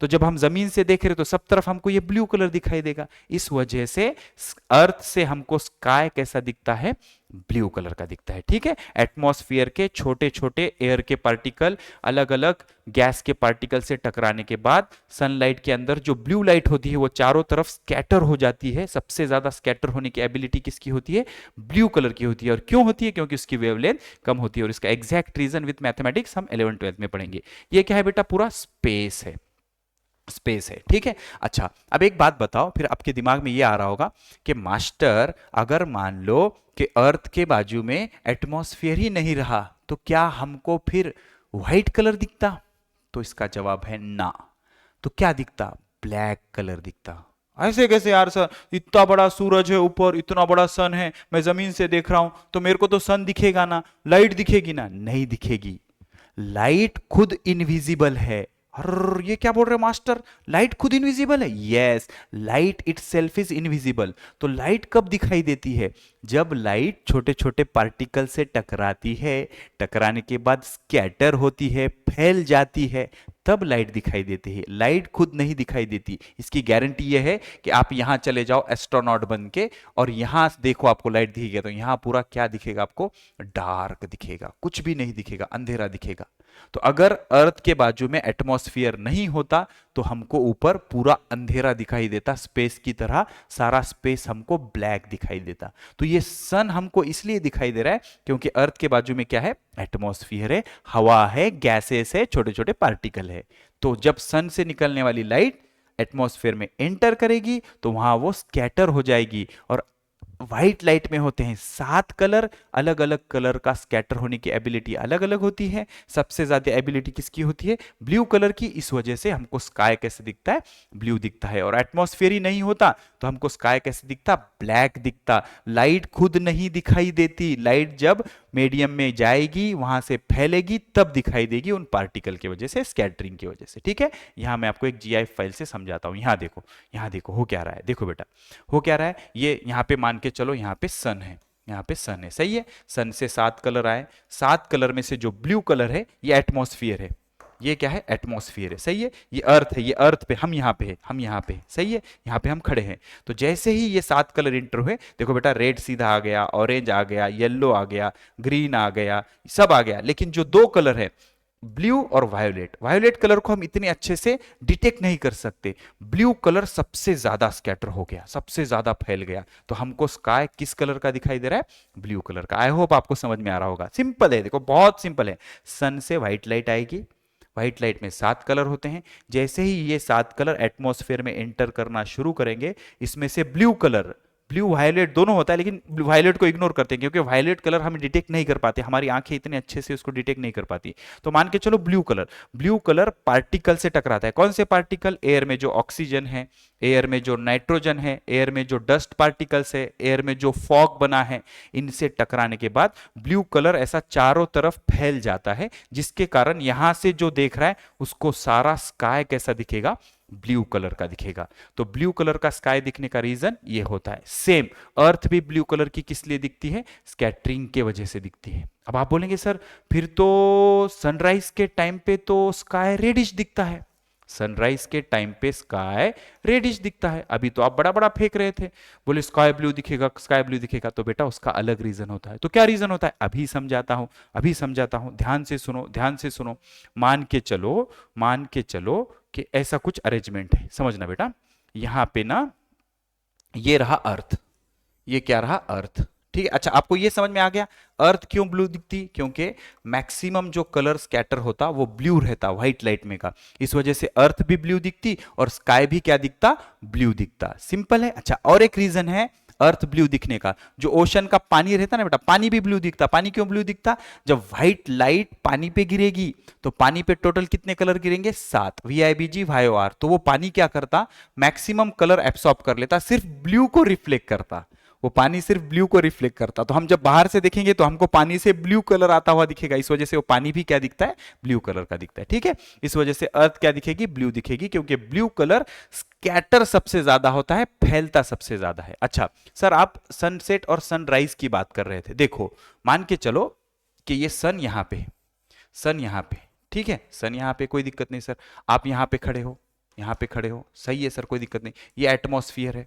तो जब हम जमीन से देख रहे तो सब तरफ हमको ये ब्लू कलर दिखाई देगा। इस वजह से अर्थ से हमको स्काई कैसा दिखता है? ब्लू कलर का दिखता है। ठीक है, एटमॉस्फेयर के छोटे छोटे एयर के पार्टिकल अलग अलग गैस के पार्टिकल से टकराने के बाद सनलाइट के अंदर जो ब्लू लाइट होती है वो चारों तरफ स्कैटर हो जाती है। सबसे ज्यादा स्कैटर होने की एबिलिटी किसकी होती है? ब्लू कलर की होती है। और क्यों होती है? क्योंकि उसकी वेवलेंथ कम होती है। और इसका एग्जैक्ट रीजन विद मैथमेटिक्स हम 11th 12th में पढ़ेंगे। ये क्या है बेटा? पूरा स्पेस है, स्पेस है। ठीक है, अच्छा अब एक बात बताओ, फिर आपके दिमाग में ये आ रहा होगा कि मास्टर अगर मान लो कि अर्थ के बाजू में एटमॉस्फेयर ही नहीं रहा तो क्या हमको फिर व्हाइट कलर दिखता? तो इसका जवाब है ना। तो क्या दिखता? ब्लैक कलर दिखता। ऐसे कैसे यार सर, इतना बड़ा सूरज है ऊपर, इतना बड़ा सन है, मैं जमीन से देख रहा हूं तो मेरे को तो सन दिखेगा ना, लाइट दिखेगी ना? नहीं दिखेगी। लाइट खुद इनविजिबल है। अरे ये क्या बोल रहे हो मास्टर, लाइट खुद इनविजिबल है? Yes, light itself is invisible. तो लाइट कब दिखाई देती है? जब लाइट छोटे छोटे पार्टिकल से टकराती है, टकराने के बाद स्कैटर होती है, फैल जाती है, तब लाइट दिखाई देती है। लाइट खुद नहीं दिखाई देती। इसकी गारंटी यह है कि आप यहां चले जाओ एस्ट्रोनॉट बन के और यहां देखो आपको लाइट दिखेगा, तो यहां पूरा क्या दिखेगा आपको? डार्क दिखेगा, कुछ भी नहीं दिखेगा, अंधेरा दिखेगा। तो अगर अर्थ के बाजू में एटमॉस्फेयर नहीं होता तो हमको ऊपर पूरा अंधेरा दिखाई देता, स्पेस की तरह सारा स्पेस हमको ब्लैक दिखाई देता। तो ये सन हमको इसलिए दिखाई दे रहा है क्योंकि अर्थ के बाजू में क्या है? एटमॉस्फेयर है, हवा है, गैसेस है, छोटे छोटे पार्टिकल है। तो जब सन से निकलने वाली लाइट एटमॉस्फेयर में एंटर करेगी तो वहां वो स्कैटर हो जाएगी। और व्हाइट लाइट में होते हैं 7 कलर, अलग अलग कलर का स्कैटर होने की एबिलिटी अलग अलग होती है। सबसे ज्यादा एबिलिटी किसकी होती है? ब्लू कलर की। इस वजह से हमको स्काई कैसे दिखता है? ब्लू दिखता है। और एटमॉस्फेयर ही नहीं होता तो हमको स्काई कैसे दिखता? ब्लैक दिखता। लाइट खुद नहीं दिखाई देती, लाइट जब मीडियम में जाएगी, वहां से फैलेगी, तब दिखाई देगी उन पार्टिकल की वजह से, स्कैटरिंग की वजह से। ठीक है, यहां मैं आपको एक GIF फाइल से समझाता हूं। यहां देखो हो क्या रहा है। देखो बेटा हो क्या रहा है, ये यहां पे मान के चलो, यहां पे सन है, यहां पे सन है, सही है। सन से 7 कलर आए, 7 कलर में से जो ब्लू कलर है ये एटमॉस्फेयर है। ये क्या है? एटमॉस्फेयर है, सही है। ये अर्थ है, ये अर्थ पे हम यहाँ पे है, हम यहाँ पे, सही है, यहाँ पे हम खड़े हैं। तो जैसे ही ये 7 कलर इंटर हुए, देखो बेटा रेड सीधा आ गया, ऑरेंज आ गया, येलो आ गया, ग्रीन आ गया, सब आ गया। लेकिन जो 2 कलर है, ब्लू और वायोलेट, वायोलेट कलर को हम इतने अच्छे से डिटेक्ट नहीं कर सकते। ब्लू कलर सबसे ज्यादा स्कैटर हो गया, सबसे ज्यादा फैल गया। तो हमको स्काई किस कलर का दिखाई दे रहा है? ब्लू कलर का। आई होप आपको समझ में आ रहा होगा। सिंपल है, देखो बहुत सिंपल है। सन से व्हाइट लाइट आएगी, व्हाइट लाइट में 7 कलर होते हैं। जैसे ही ये 7 कलर एटमॉस्फेयर में एंटर करना शुरू करेंगे, इसमें से ब्लू कलर, ब्लू वायलेट दोनों होता है, लेकिन वायलेट को इग्नोर करते हैं क्योंकि वायलेट कलर हम डिटेक्ट नहीं कर पाते, हमारी आंखें इतने अच्छे से उसको डिटेक्ट नहीं कर पाती। तो मान के चलो blue colour, blue colour particle से टकराता है। कौन से पार्टिकल? एयर में जो ऑक्सीजन है, एयर में जो नाइट्रोजन है, एयर में जो डस्ट पार्टिकल्स है, एयर में जो फॉग बना है, इनसे टकराने के बाद ब्लू कलर ऐसा चारों तरफ फैल जाता है, जिसके कारण यहां से जो देख रहा है उसको सारा स्काई कैसा दिखेगा? ब्लू कलर का दिखेगा। तो ब्लू कलर का स्काई दिखने का रीजन ये होता है। सेम अर्थ भी ब्लू कलर की किस लिए दिखती है? स्कैटरिंग के वजह से दिखती है। अब आप बोलेंगे सर फिर तो सनराइज के टाइम पे तो स्काई रेडिश दिखता है। सनराइज के टाइम पे स्काई रेडिश दिखता है। अभी तो आप बड़ा बड़ा फेंक रहे थे, बोले स्काई ब्लू दिखेगा, स्काई ब्लू दिखेगा। तो बेटा उसका अलग रीजन होता है। तो क्या रीजन होता है? अभी समझाता हूं, अभी समझाता हूं, ध्यान से सुनो, ध्यान से सुनो। मान के चलो, मान के चलो कि ऐसा कुछ अरेंजमेंट है, समझना बेटा। यहां पे ना ये रहा अर्थ, ये क्या रहा? अर्थ। ठीक है, अच्छा आपको ये समझ में आ गया अर्थ क्यों ब्लू दिखती? क्योंकि मैक्सिमम जो कलर स्कैटर होता वो ब्लू रहता व्हाइट लाइट में का, इस वजह से अर्थ भी ब्लू दिखती और स्काई भी क्या दिखता? ब्लू दिखता। सिंपल है। अच्छा और एक रीजन है अर्थ ब्लू दिखने का, जो ओशन का पानी रहता ना बेटा, पानी भी ब्लू दिखता। पानी क्यों ब्लू दिखता? जब व्हाइट लाइट पानी पे गिरेगी तो पानी पे टोटल कितने कलर गिरेंगे? 7, VIBG YOR। तो वो पानी क्या करता? मैक्सिमम कलर एब्सॉर्ब कर लेता, सिर्फ ब्लू को रिफ्लेक्ट करता। वो पानी सिर्फ ब्लू को रिफ्लेक्ट करता। तो हम जब बाहर से देखेंगे तो हमको पानी से ब्लू कलर आता हुआ दिखेगा, इस वजह से वो पानी भी क्या दिखता है? ब्लू कलर का दिखता है। ठीक है, इस वजह से अर्थ क्या दिखेगी? ब्लू दिखेगी, क्योंकि ब्लू कलर स्कैटर सबसे ज्यादा होता है, फैलता सबसे ज्यादा है। अच्छा सर आप सनसेट और सनराइज की बात कर रहे थे। देखो मान के चलो कि ये सन यहां पे, सन यहां पे, ठीक है, सन यहां पे, कोई दिक्कत नहीं सर। आप यहां पे खड़े हो, यहां पे खड़े हो, सही है सर, कोई दिक्कत नहीं। ये एटमॉस्फेयर है,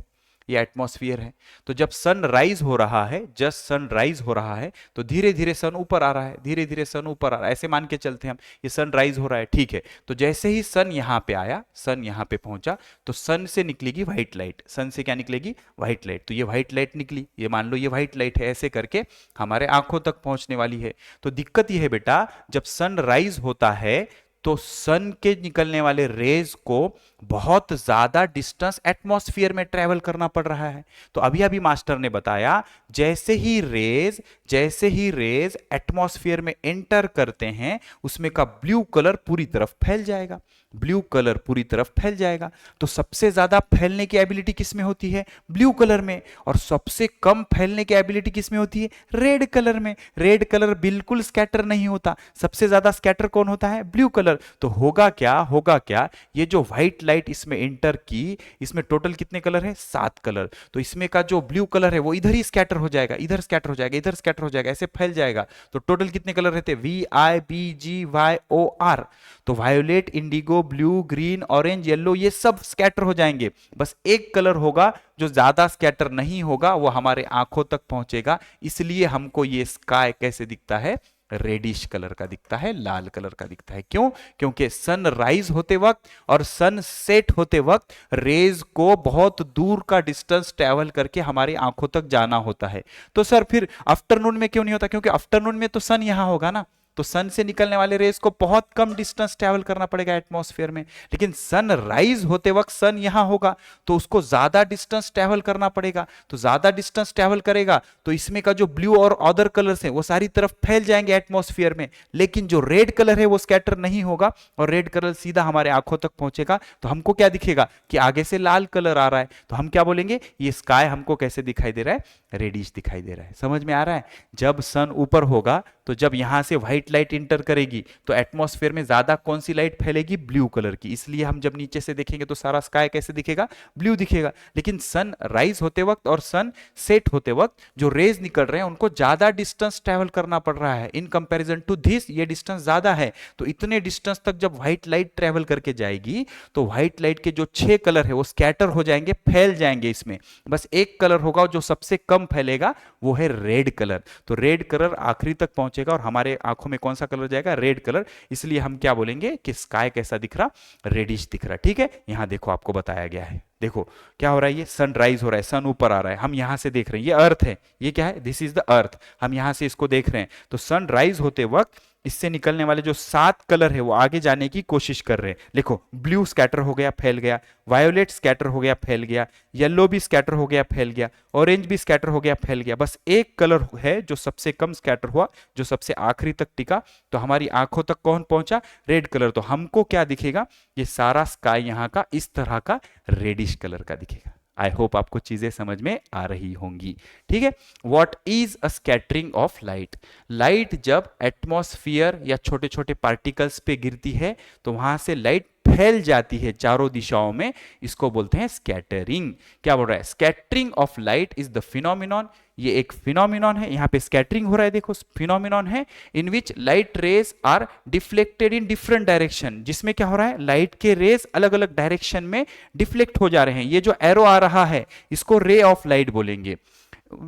ये एटमॉस्फेयर है। तो जब सन राइज हो रहा है, जस्ट सन राइज हो रहा है, तो धीरे धीरे सन ऊपर आ रहा है, धीरे धीरे सन ऊपर आ रहा है, ऐसे मान के चलते हैं हम। ये सन राइज हो रहा है, ठीक है। तो जैसे ही सन यहां पे आया, सन यहां पे पहुंचा, तो सन से निकलेगी व्हाइट लाइट। सन से क्या निकलेगी? White light. तो ये व्हाइट लाइट निकली, ये मान लो ये व्हाइट लाइट है, ऐसे करके हमारे आंखों तक पहुंचने वाली है। तो दिक्कत यह है बेटा, जब सन राइज होता है तो सन के निकलने वाले रेज को बहुत ज्यादा डिस्टेंस एटमॉस्फेयर में ट्रेवल करना पड़ रहा है। तो अभी अभी मास्टर ने बताया, जैसे ही रेज एटमॉस्फेयर में एंटर करते हैं, उसमें का ब्लू कलर पूरी तरफ फैल जाएगा। ब्लू कलर पूरी तरफ फैल जाएगा। तो सबसे ज्यादा फैलने की एबिलिटी किस में होती है? ब्लू कलर में। और सबसे कम फैलने की एबिलिटी किस में होती है? रेड कलर में। रेड कलर बिल्कुल स्कैटर नहीं होता, सबसे ज्यादा स्कैटर कौन होता है? Blue colour. तो होगा क्या, होगा क्या, ये जो व्हाइट लाइट इसमें एंटर की, इसमें टोटल कितने कलर है? 7 कलर। तो इसमें का जो ब्लू कलर है वो इधर ही स्कैटर हो जाएगा, इधर स्कैटर हो जाएगा, इधर स्कैटर हो जाएगा, ऐसे फैल जाएगा। तो टोटल कितने कलर रहते हैं? VIBGYOR। तो violet, indigo, blue, green, orange, yellow, ये सब स्कैटर हो जाएंगे। बस एक कलर होगा जो ज्यादा स्कैटर नहीं होगा, वो हमारे आंखों तक पहुंचेगा। इसलिए हमको ये स्काई कैसे दिखता है? रेडिश कलर का दिखता है, लाल कलर का दिखता है। क्यों? क्योंकि सन राइज होते वक्त और सन सेट होते वक्त रेज को बहुत दूर का डिस्टेंस ट्रेवल करके हमारी आंखों तक जाना होता है। तो सर फिर आफ्टरनून में क्यों नहीं होता? क्योंकि आफ्टरनून में तो सन यहां होगा ना, तो सन से निकलने वाले रेज को बहुत कम डिस्टेंस ट्रैवल करना पड़ेगा एटमॉस्फेयर में। लेकिन सन राइज होते वक्त सन यहां होगा तो उसको ज्यादा डिस्टेंस ट्रैवल करना पड़ेगा। तो ज्यादा डिस्टेंस ट्रैवल करेगा तो इसमें का जो ब्लू और अदर कलर्स हैं वो सारी तरफ फैल जाएंगे एटमॉस्फेयर में। लेकिन जो रेड कलर है वो स्कैटर नहीं होगा और रेड कलर सीधा हमारे आंखों तक पहुंचेगा। तो हमको क्या दिखेगा? कि आगे से लाल कलर आ रहा है। तो हम क्या बोलेंगे? ये स्काई हमको कैसे दिखाई दे रहा है? रेडिश दिखाई दे रहा है। समझ में आ रहा है? जब सन ऊपर होगा तो जब यहां से व्हाइट लाइट इंटर करेगी तो एटमॉस्फेयर में ज्यादा कौन सी लाइट फैलेगी? ब्लू कलर की। इसलिए हम जब नीचे से देखेंगे तो सारा स्काई कैसे दिखेगा? ब्लू दिखेगा। लेकिन सन राइज होते वक्त और सन सेट होते वक्त जो रेज निकल रहे हैं उनको ज्यादा डिस्टेंस ट्रैवल करना पड़ रहा है। इन कंपैरिजन टू दिस ये डिस्टेंस ज्यादा है। तो इतने डिस्टेंस तक जब व्हाइट लाइट ट्रैवल करके जाएगी तो व्हाइट लाइट के जो 6 कलर है वो स्कैटर हो जाएंगे, फैल जाएंगे। इसमें बस एक कलर होगा जो सबसे कम फैलेगा, वो है रेड कलर। तो रेड कलर आखिरी तक पहुंचेगा और हमारे आंखों में कौन सा कलर जाएगा? Red colour. इसलिए हम क्या बोलेंगे कि स्काई कैसा दिख रहा? रेडिश दिख रहा। ठीक है, यहां देखो आपको बताया गया है। देखो क्या हो रहा है, ये सनराइज हो रहा है, सन ऊपर आ रहा है, हम यहां से देख रहे हैं, ये अर्थ है, ये क्या है? This is the earth. हम यहां से इसको देख रहे हैं। तो सनराइज होते वक्त इससे निकलने वाले जो 7 कलर है वो आगे जाने की कोशिश कर रहे हैं। देखो ब्लू स्कैटर हो गया, फैल गया, वायोलेट स्कैटर हो गया, फैल गया, येलो भी स्कैटर हो गया, फैल गया, ऑरेंज भी स्कैटर हो गया, फैल गया। बस एक कलर है जो सबसे कम स्कैटर हुआ, जो सबसे आखिरी तक टिका। तो हमारी आंखों तक कौन पहुंचा? Red colour. तो हमको क्या दिखेगा? ये सारा स्काई यहां का इस तरह का रेडिश कलर का दिखेगा। आई होप आपको चीजें समझ में आ रही होंगी। ठीक है, what is a scattering of light? Light जब एटमॉस्फियर या छोटे छोटे पार्टिकल्स पे गिरती है तो वहां से लाइट फैल जाती है चारों दिशाओं में, इसको बोलते हैं स्कैटरिंग। क्या बोल रहा है? Scattering of light is the phenomenon. ये एक फिनोमिनॉन है, यहां पे स्कैटरिंग हो रहा है, देखो फिनोमिनॉन है in which light rays are deflected in different direction. जिसमें क्या हो रहा है? लाइट के रेज अलग अलग डायरेक्शन में डिफ्लेक्ट हो जा रहे हैं। ये जो एरो आ रहा है इसको रे ऑफ लाइट बोलेंगे।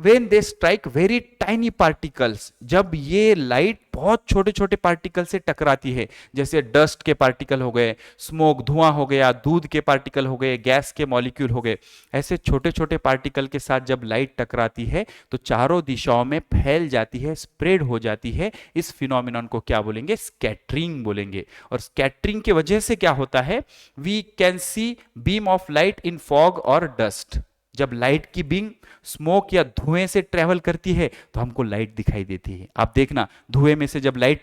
when they strike very tiny particles, जब ये लाइट बहुत छोटे छोटे पार्टिकल से टकराती है, जैसे डस्ट के पार्टिकल हो गए, स्मोक धुआं हो गया, दूध के पार्टिकल हो गए, गैस के मॉलिक्यूल हो गए, ऐसे छोटे छोटे पार्टिकल के साथ जब लाइट टकराती है तो चारों दिशाओं में फैल जाती है, स्प्रेड हो जाती है। इस फिनोमिनन को क्या बोलेंगे? स्कैटरिंग बोलेंगे। और स्कैटरिंग की वजह से क्या होता है? We can see beam of light in fog और डस्ट। जब लाइट की बीम स्मोक या धुएं से ट्रेवल करती है तो हमको लाइट दिखाई देती है। आप देखना, धुएं में से जब लाइट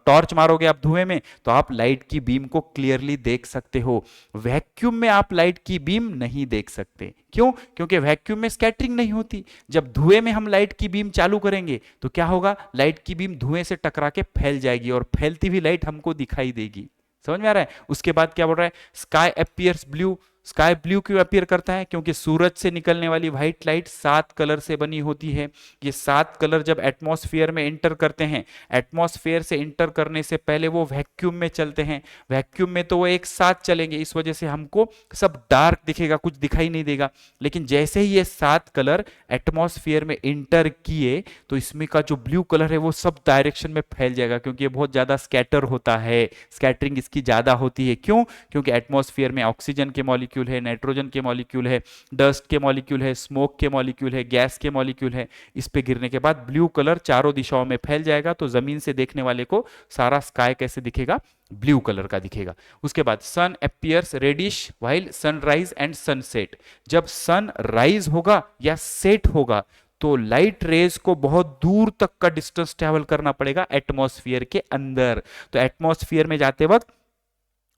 टॉर्च मारोगे आप धुएं में तो आप लाइट की बीम को क्लियरली देख सकते हो। वैक्यूम में आप लाइट की बीम नहीं देख सकते। क्यों? क्योंकि वैक्यूम में स्कैटरिंग नहीं होती। जब धुएं में हम लाइट की बीम चालू करेंगे तो क्या होगा? लाइट की बीम धुएं से टकरा के फैल जाएगी और फैलती हुई लाइट हमको दिखाई देगी। समझ में आ रहा है? उसके बाद क्या बोल रहा है? Sky appears blue. Sky blue क्यों अपीयर करता है? क्योंकि सूरज से निकलने वाली व्हाइट लाइट 7 कलर से बनी होती है। ये 7 कलर जब एटमॉस्फेयर में एंटर करते हैं, एटमॉस्फेयर से एंटर करने से पहले वो वैक्यूम में चलते हैं। वैक्यूम में तो वो एक साथ चलेंगे, इस वजह से हमको सब डार्क दिखेगा, कुछ दिखाई नहीं देगा। लेकिन जैसे ही ये 7 कलर एटमॉस्फेयर में एंटर किए तो इसमें का जो ब्लू कलर है वो सब डायरेक्शन में फैल जाएगा, क्योंकि ये बहुत ज्यादा स्कैटर होता है। स्कैटरिंग इसकी ज्यादा होती है। क्यों? क्योंकि एटमॉस्फेयर में ऑक्सीजन के मॉलिक्यूल है, नाइट्रोजन के मॉलिक्यूल है, डस्ट के मॉलिक्यूल है, स्मोक के मॉलिक्यूल है, गैस के मॉलिक्यूल है। इस पे गिरने के बाद ब्लू कलर चारों दिशाओं में फैल जाएगा। तो जमीन से देखने वाले को सारा स्काई कैसे दिखेगा? ब्लू कलर का दिखेगा। उसके बाद sun appears reddish while sunrise and sunset. जब सन राइज होगा या सेट होगा तो लाइट रेज को बहुत दूर तक का डिस्टेंस ट्रेवल करना पड़ेगा एटमॉस्फेयर के अंदर। तो एटमॉस्फेयर में जाते वक्त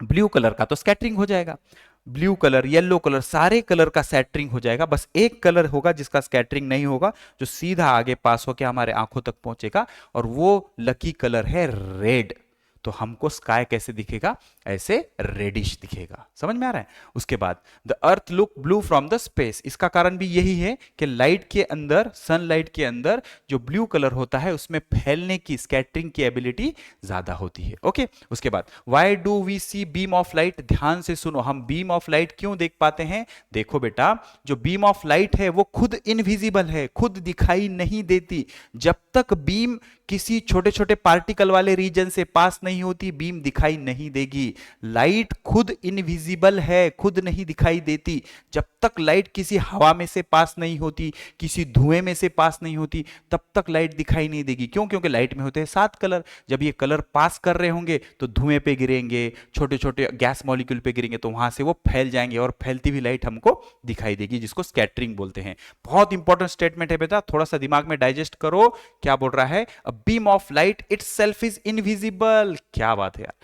ब्लू कलर का तो स्कैटरिंग हो जाएगा, ब्लू कलर, येलो कलर, सारे कलर का स्कैटरिंग हो जाएगा। बस एक कलर होगा जिसका स्कैटरिंग नहीं होगा, जो सीधा आगे पास होकर हमारे आंखों तक पहुंचेगा, और वो लकी कलर है रेड। तो हमको स्काई कैसे दिखेगा, ऐसे रेडिश दिखेगा। समझ में आ रहा है? उसके बाद the earth look blue from the space, इसका कारण भी यही है कि लाइट के अंदर, सनलाइट के अंदर जो ब्लू कलर होता है उसमें फैलने की, स्कैटरिंग की एबिलिटी ज्यादा होती है। ओके, उसके बाद why do we see beam of light, ध्यान से सुनो, हम बीम ऑफ लाइट क्यों देख पाते हैं? देखो बेटा, जो बीम ऑफ लाइट है वो खुद इनविजिबल है, खुद दिखाई नहीं देती। जब तक बीम किसी छोटे छोटे पार्टिकल वाले रीजन से पास नहीं होती, बीम दिखाई नहीं देगी। लाइट खुद इनविजिबल है, खुद नहीं दिखाई देती। जब तक लाइट किसी हवा में से पास नहीं होती, किसी धुएं में से पास नहीं होती, तब तक लाइट दिखाई नहीं देगी। क्यों? क्योंकि लाइट में होते हैं 7 कलर। जब ये कलर पास कर रहे होंगे तो धुएं पे गिरेंगे, छोटे छोटे गैस मॉलिक्यूल पे गिरेंगे, तो वहां से वो फैल जाएंगे और फैलती हुई लाइट हमको दिखाई देगी, जिसको स्कैटरिंग बोलते हैं। बहुत इंपॉर्टेंट स्टेटमेंट है बेटा, थोड़ा सा दिमाग में डाइजेस्ट करो। क्या बोल रहा है? A beam of light itself is invisible. क्या बात है यार,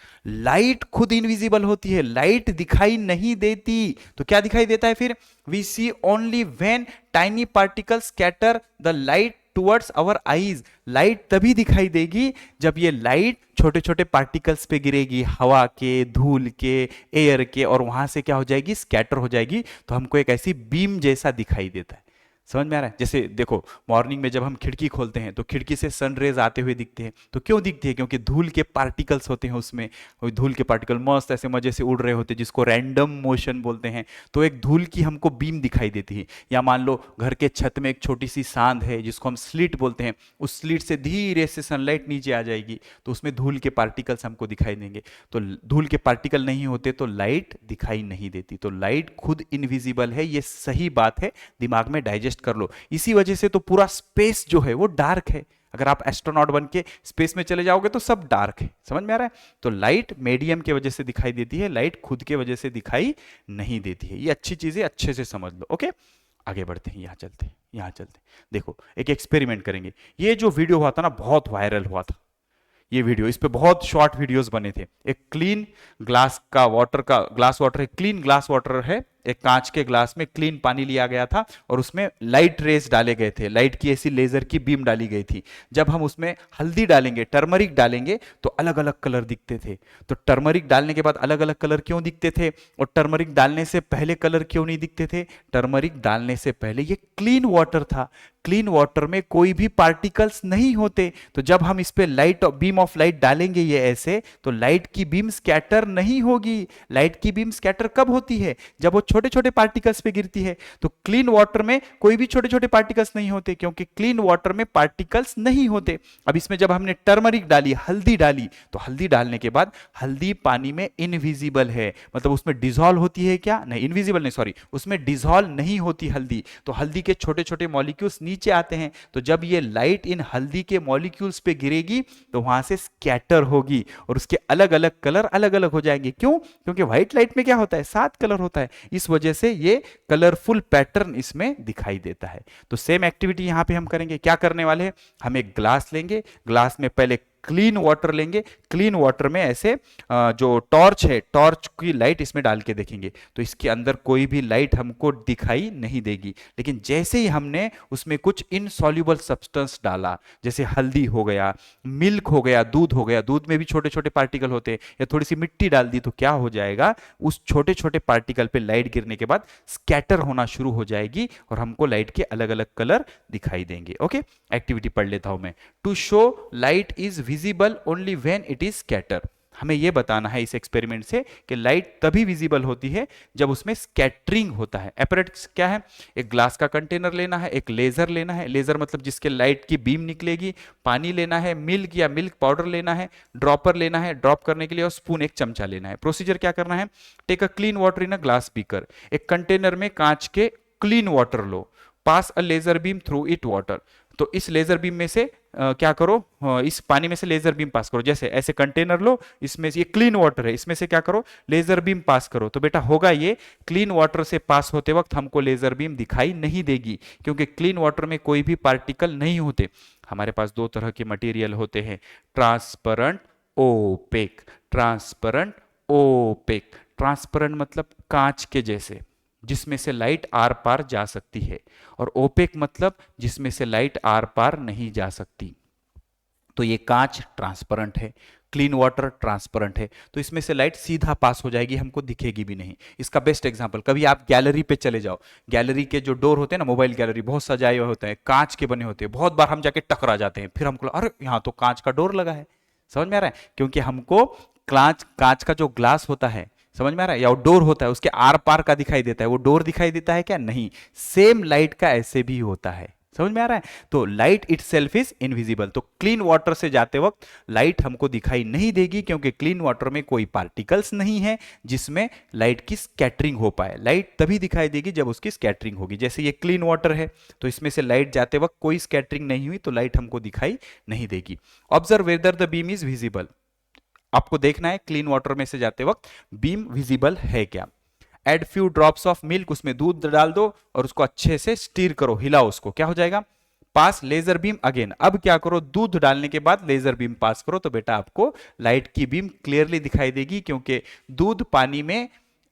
लाइट खुद इनविजिबल होती है, लाइट दिखाई नहीं देती। तो क्या दिखाई देता है फिर? We see only when tiny particle scatter the light towards our eyes. Light तभी दिखाई देगी जब ये लाइट छोटे छोटे पार्टिकल्स पे गिरेगी, हवा के, धूल के, एयर के, और वहां से क्या हो जाएगी? स्कैटर हो जाएगी। तो हमको एक ऐसी बीम जैसा दिखाई देता है। समझ में आ रहा है? जैसे देखो, मॉर्निंग में जब हम खिड़की खोलते हैं तो खिड़की से सन रेज आते हुए दिखते हैं। तो क्यों दिखती है? क्योंकि धूल के पार्टिकल्स होते हैं उसमें, और धूल के पार्टिकल मस्त ऐसे मजे से उड़ रहे होते हैं, जिसको रैंडम मोशन बोलते हैं। तो एक धूल की हमको बीम दिखाई देती है। या मान लो घर के छत में एक छोटी सी सांध है जिसको हम स्लिट बोलते हैं, उस स्लिट से धीरे से सनलाइट नीचे आ जाएगी, तो उसमें धूल के पार्टिकल्स हमको दिखाई देंगे। तो धूल के पार्टिकल नहीं होते तो लाइट दिखाई नहीं देती। तो लाइट खुद इनविजिबल है, ये सही बात है, दिमाग में डाइजेस्ट कर लो। इसी वजह से तो पूरा स्पेस जो है वो डार्क है। अगर आप एस्ट्रोनॉट बन के स्पेस में चले जाओगे तो सब डार्क है। समझ में आ रहा है? तो लाइट मीडियम की वजह से दिखाई देती है, लाइट खुद के वजह से दिखाई नहीं देती है। ये अच्छी चीजें अच्छे से समझ लो। ओके, आगे बढ़ते हैं, यहां चलते हैं। देखो, एक एक्सपेरिमेंट करेंगे। ये जो वीडियो हुआ था ना, बहुत वायरल हुआ था ये वीडियो, इस पे बहुत शॉर्ट वीडियोस बने थे। एक क्लीन ग्लास का वाटर, का ग्लास वाटर है, क्लीन ग्लास वाटर है, एक कांच के ग्लास में क्लीन पानी लिया गया था और उसमें लाइट रेस डाले गए थे, लाइट की ऐसी लेजर की बीम डाली गई थी। जब हम उसमें हल्दी डालेंगे, टर्मरिक डालेंगे, तो अलग अलग कलर दिखते थे। तो टर्मरिक डालने के बाद अलग अलग कलर क्यों दिखते थे, और टर्मरिक डालने से पहले कलर क्यों नहीं दिखते थे? टर्मरिक डालने से पहले ये क्लीन वाटर था, क्लीन वाटर में कोई भी पार्टिकल्स नहीं होते। तो जब हम इस पे लाइट, बीम ऑफ लाइट डालेंगे ये ऐसे, तो लाइट की बीम स्कैटर नहीं होगी। लाइट की बीम स्कैटर कब होती है? जब वो छोटे छोटे पार्टिकल्स पे गिरती है। तो क्लीन वाटर में कोई भी छोटे छोटे पार्टिकल्स नहीं होते, क्योंकि क्लीन वाटर में पार्टिकल्स नहीं होते। अब इसमें जब हमने टर्मरिक डाली, हल्दी डाली, तो हल्दी डालने के बाद हल्दी पानी में इनविजिबल है, मतलब उसमें डिसॉल्व होती है क्या? नहीं, इनविजिबल नहीं, सॉरी, उसमें डिसॉल्व नहीं होती हल्दी। तो हल्दी के छोटे छोटे मॉलिक्यूल्स नीचे आते हैं। तो जब ये लाइट इन हल्दी के मॉलिक्यूल्स पे गिरेगी तो वहां से स्कैटर होगी और उसके अलग अलग कलर अलग अलग हो जाएंगे। क्यों? क्योंकि व्हाइट लाइट में क्या होता है? 7 कलर होता है, इस वजह से ये कलरफुल पैटर्न इसमें दिखाई देता है। तो सेम एक्टिविटी यहां पे हम करेंगे। क्या करने वाले हैं? हम एक ग्लास लेंगे, ग्लास में पहले क्लीन वाटर लेंगे, क्लीन वाटर में ऐसे जो टॉर्च है, टॉर्च की लाइट इसमें डाल के देखेंगे, तो इसके अंदर कोई भी लाइट हमको दिखाई नहीं देगी। लेकिन जैसे ही हमने उसमें कुछ इनसॉल्युबल सब्सटेंस डाला, जैसे हल्दी हो गया, मिल्क हो गया, दूध हो गया, दूध में भी छोटे छोटे पार्टिकल होते हैं, या थोड़ी सी मिट्टी डाल दी, तो क्या हो जाएगा? उस छोटे छोटे पार्टिकल पे लाइट गिरने के बाद स्कैटर होना शुरू हो जाएगी और हमको लाइट के अलग अलग कलर दिखाई देंगे। ओके, एक्टिविटी पढ़ लेता हूं मैं। To show light is visible only when it is scatter. हमें यह बताना है इस एक्सपेरिमेंट से कि लाइट तभी विजिबल होती है जब उसमें स्कैटरिंग होता है। एपरेटस क्या है? एक ग्लास का कंटेनर लेना है, एक लेजर लेना है, लेजर मतलब जिसके लाइट की बीम निकलेगी, पानी लेना है, मिल्क या मिल्क पाउडर लेना है, ड्रॉपर लेना है, ड्रॉप करने के लिए, और स्पून, एक चमचा लेना है। प्रोसीजर क्या करना है? Take a clean water in a glass beaker. एक कंटेनर में कांच के क्लीन वाटर लो, pass a laser beam through it water. तो इस लेजर बीम में से क्या करो? इस पानी में से लेजर बीम पास करो। जैसे ऐसे कंटेनर लो, इसमें ये क्लीन वाटर है, इसमें से क्या करो? लेजर बीम पास करो। तो बेटा होगा ये, क्लीन वाटर से पास होते वक्त हमको लेजर बीम दिखाई नहीं देगी, क्योंकि क्लीन वाटर में कोई भी पार्टिकल नहीं होते। हमारे पास 2 तरह के मटेरियल होते हैं, transparent, opaque. Transparent, opaque. Transparent मतलब कांच के जैसे, जिसमें से लाइट आर पार जा सकती है, और ओपेक मतलब जिसमें से लाइट आर पार नहीं जा सकती। तो ये कांच ट्रांसपेरेंट है, क्लीन वाटर ट्रांसपेरेंट है, तो इसमें से लाइट सीधा पास हो जाएगी, हमको दिखेगी भी नहीं। इसका बेस्ट एग्जांपल, कभी आप गैलरी पे चले जाओ, गैलरी के जो डोर होते हैं ना, मोबाइल गैलरी बहुत सजाए हुए होते हैं, कांच के बने होते हैं, बहुत बार हम जाके टकरा जाते हैं, फिर हमको अरे यहाँ तो कांच का डोर लगा है। समझ में आ रहा है? क्योंकि हमको कांच कांच का जो ग्लास होता है, समझ में आ रहा है, या डोर होता है, उसके आर पार का दिखाई देता है, वो डोर दिखाई देता है क्या? नहीं। सेम लाइट का ऐसे भी होता है। समझ में आ रहा है? तो light it self is invisible. तो क्लीन वाटर से जाते वक्त लाइट हमको दिखाई नहीं देगी, क्योंकि क्लीन वाटर में कोई पार्टिकल्स नहीं है जिसमें लाइट की स्कैटरिंग हो पाए। लाइट तभी दिखाई देगी जब उसकी स्कैटरिंग होगी। जैसे ये क्लीन वाटर है, तो इसमें से लाइट जाते वक्त कोई स्कैटरिंग नहीं हुई, तो लाइट हमको दिखाई नहीं देगी। Observe whether the beam is visible. आपको देखना है क्लीन वाटर में से जाते वक्त बीम विजिबल है क्या। Add few drops of milk, उसमें दूध डाल दो और उसको अच्छे से स्टीर करो, हिलाओ उसको, क्या हो जाएगा? पास लेजर बीम अगेन। अब क्या करो? दूध डालने के बाद लेजर बीम पास करो, तो बेटा आपको लाइट की बीम क्लियरली दिखाई देगी, क्योंकि दूध पानी में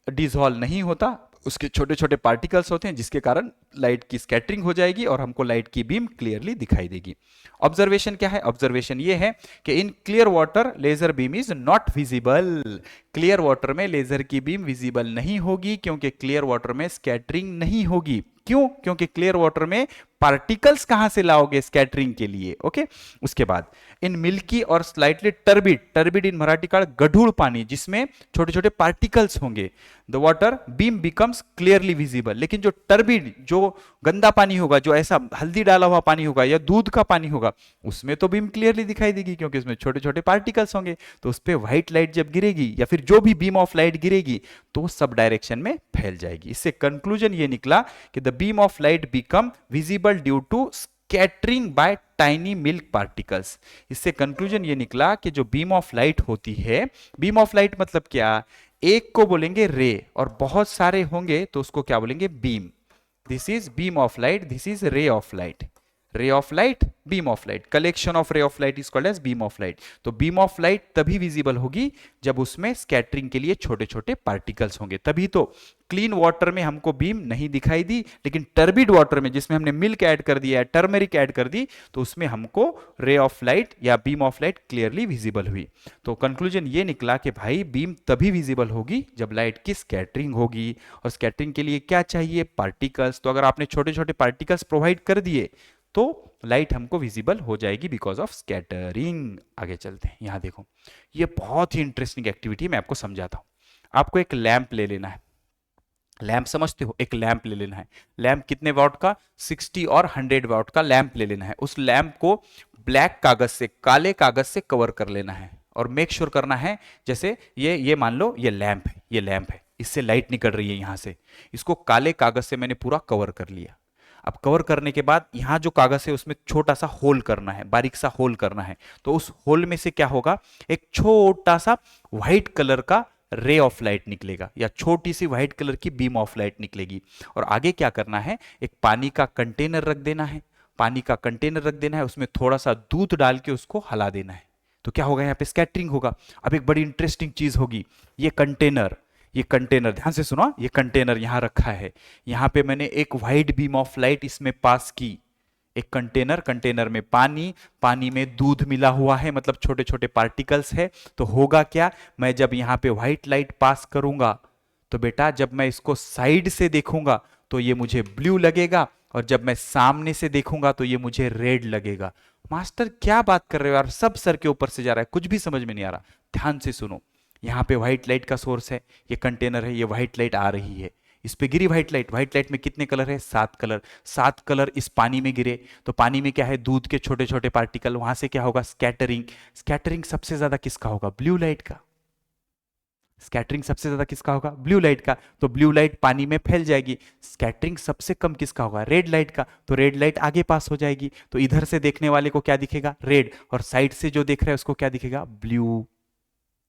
डिसॉल्व नहीं होता, उसके छोटे छोटे पार्टिकल्स होते हैं, जिसके कारण लाइट की स्कैटरिंग हो जाएगी और हमको लाइट की बीम क्लियरली दिखाई देगी। ऑब्जर्वेशन क्या है? ऑब्जर्वेशन ये है कि in clear water laser beam is not visible. Clear water में लेजर की बीम विजिबल नहीं होगी, क्योंकि क्लियर वाटर में स्कैटरिंग नहीं होगी। क्यों? क्योंकि क्लियर वाटर में पार्टिकल्स कहां से लाओगे स्कैटरिंग के लिए? ओके। उसके बाद इन मिल्की और स्लाइटली टर्बिड, टर्बिड इन मराठी काल गढूळ पानी, जिसमें छोटे छोटे पार्टिकल्स होंगे, the water beam becomes clearly visible. लेकिन जो टर्बिड, जो गंदा पानी होगा, जो ऐसा हल्दी डाला हुआ पानी होगा या दूध का पानी होगा, उसमें तो बीम क्लियरली दिखाई देगी, क्योंकि उसमें छोटे छोटे पार्टिकल्स होंगे। तो उस पर व्हाइट लाइट जब गिरेगी, या फिर जो भी बीम ऑफ लाइट गिरेगी, तो सब डायरेक्शन में फैल जाएगी। इससे कंक्लूजन ये निकला कि the beam of light become visible due to scattering by tiny milk particles. इससे कंक्लूजन ये निकला कि जो बीम ऑफ लाइट होती है, बीम ऑफ लाइट मतलब क्या? एक को बोलेंगे रे, और बहुत सारे होंगे तो उसको क्या बोलेंगे? Beam. This is beam of light, this is ray of light. Ray of light, beam of light, collection of ray of light is called as beam of light. तो बीम ऑफ लाइट तभी विजिबल होगी जब उसमें स्कैटरिंग के लिए छोटे छोटे पार्टिकल्स होंगे, तभी तो क्लीन वाटर में हमको बीम नहीं दिखाई दी, लेकिन टर्बिड वाटर में, जिसमें हमने मिल्क ऐड कर दिया है, टर्मरिक ऐड कर दी, तो उसमें हमको रे ऑफ लाइट या beam of light clearly visible हुई। तो कंक्लूजन ये निकला कि भाई बीम तभी विजिबल होगी जब लाइट की स्कैटरिंग होगी, और स्कैटरिंग के लिए क्या चाहिए? पार्टिकल्स। तो अगर आपने छोटे छोटे पार्टिकल्स प्रोवाइड कर दिए तो लाइट हमको विजिबल हो जाएगी बिकॉज ऑफ स्कैटरिंग। आगे चलते हैं, यहां देखो, ये बहुत ही इंटरेस्टिंग एक्टिविटी मैं आपको समझाता हूं। आपको एक लैंप ले लेना है, लैंप समझते हो? एक लैंप ले लेना है। लैंप कितने वाट का? 60 और 100 वाट का लैंप ले लेना है। उस लैंप को ब्लैक कागज से, काले कागज से कवर कर लेना है, और मेक श्योर करना है, जैसे ये मान लो ये लैंप है, ये लैंप है, इससे लाइट निकल रही है यहां से, इसको काले कागज से मैंने पूरा कवर कर लिया। अब कवर करने के बाद यहां जो कागज है उसमें छोटा सा होल करना है, बारीक सा होल करना है। तो उस होल में से क्या होगा? एक छोटा सा व्हाइट कलर का रे ऑफ लाइट निकलेगा, या छोटी सी व्हाइट कलर की बीम ऑफ लाइट निकलेगी। और आगे क्या करना है? एक पानी का कंटेनर रख देना है, पानी का कंटेनर रख देना है, उसमें थोड़ा सा दूध डाल के उसको हिला देना है। तो क्या होगा? यहाँ पे स्कैटरिंग होगा। अब एक बड़ी इंटरेस्टिंग चीज होगी, ये कंटेनर, ये कंटेनर ध्यान से सुनो, ये कंटेनर यहां रखा है, यहां पे मैंने एक व्हाइट बीम ऑफ लाइट इसमें पास की। एक कंटेनर, कंटेनर में पानी, पानी में दूध मिला हुआ है, मतलब छोटे छोटे पार्टिकल्स है। तो होगा क्या? मैं जब यहां पे व्हाइट लाइट पास करूंगा, तो बेटा जब मैं इसको साइड से देखूंगा तो ये मुझे ब्लू लगेगा, और जब मैं सामने से देखूंगा तो ये मुझे रेड लगेगा। मास्टर क्या बात कर रहे हो यार, सब सर के ऊपर से जा रहा है, कुछ भी समझ में नहीं आ रहा। ध्यान से सुनो, यहाँ पे व्हाइट लाइट का सोर्स है, ये कंटेनर है, ये व्हाइट लाइट आ रही है, इस पे गिरी व्हाइट लाइट। व्हाइट लाइट में कितने कलर है? 7 कलर। 7 कलर इस पानी में गिरे, तो पानी में क्या है? दूध के छोटे छोटे पार्टिकल, वहां से क्या होगा? स्कैटरिंग। स्कैटरिंग सबसे ज्यादा किसका होगा? ब्लू लाइट का। स्कैटरिंग सबसे ज्यादा किसका होगा? ब्लू लाइट का। तो ब्लू लाइट पानी में फैल जाएगी। स्कैटरिंग सबसे कम किसका होगा? रेड लाइट का। तो रेड लाइट आगे पास हो जाएगी, तो इधर से देखने वाले को क्या दिखेगा? रेड, और साइड से जो देख रहा है उसको क्या दिखेगा? ब्लू।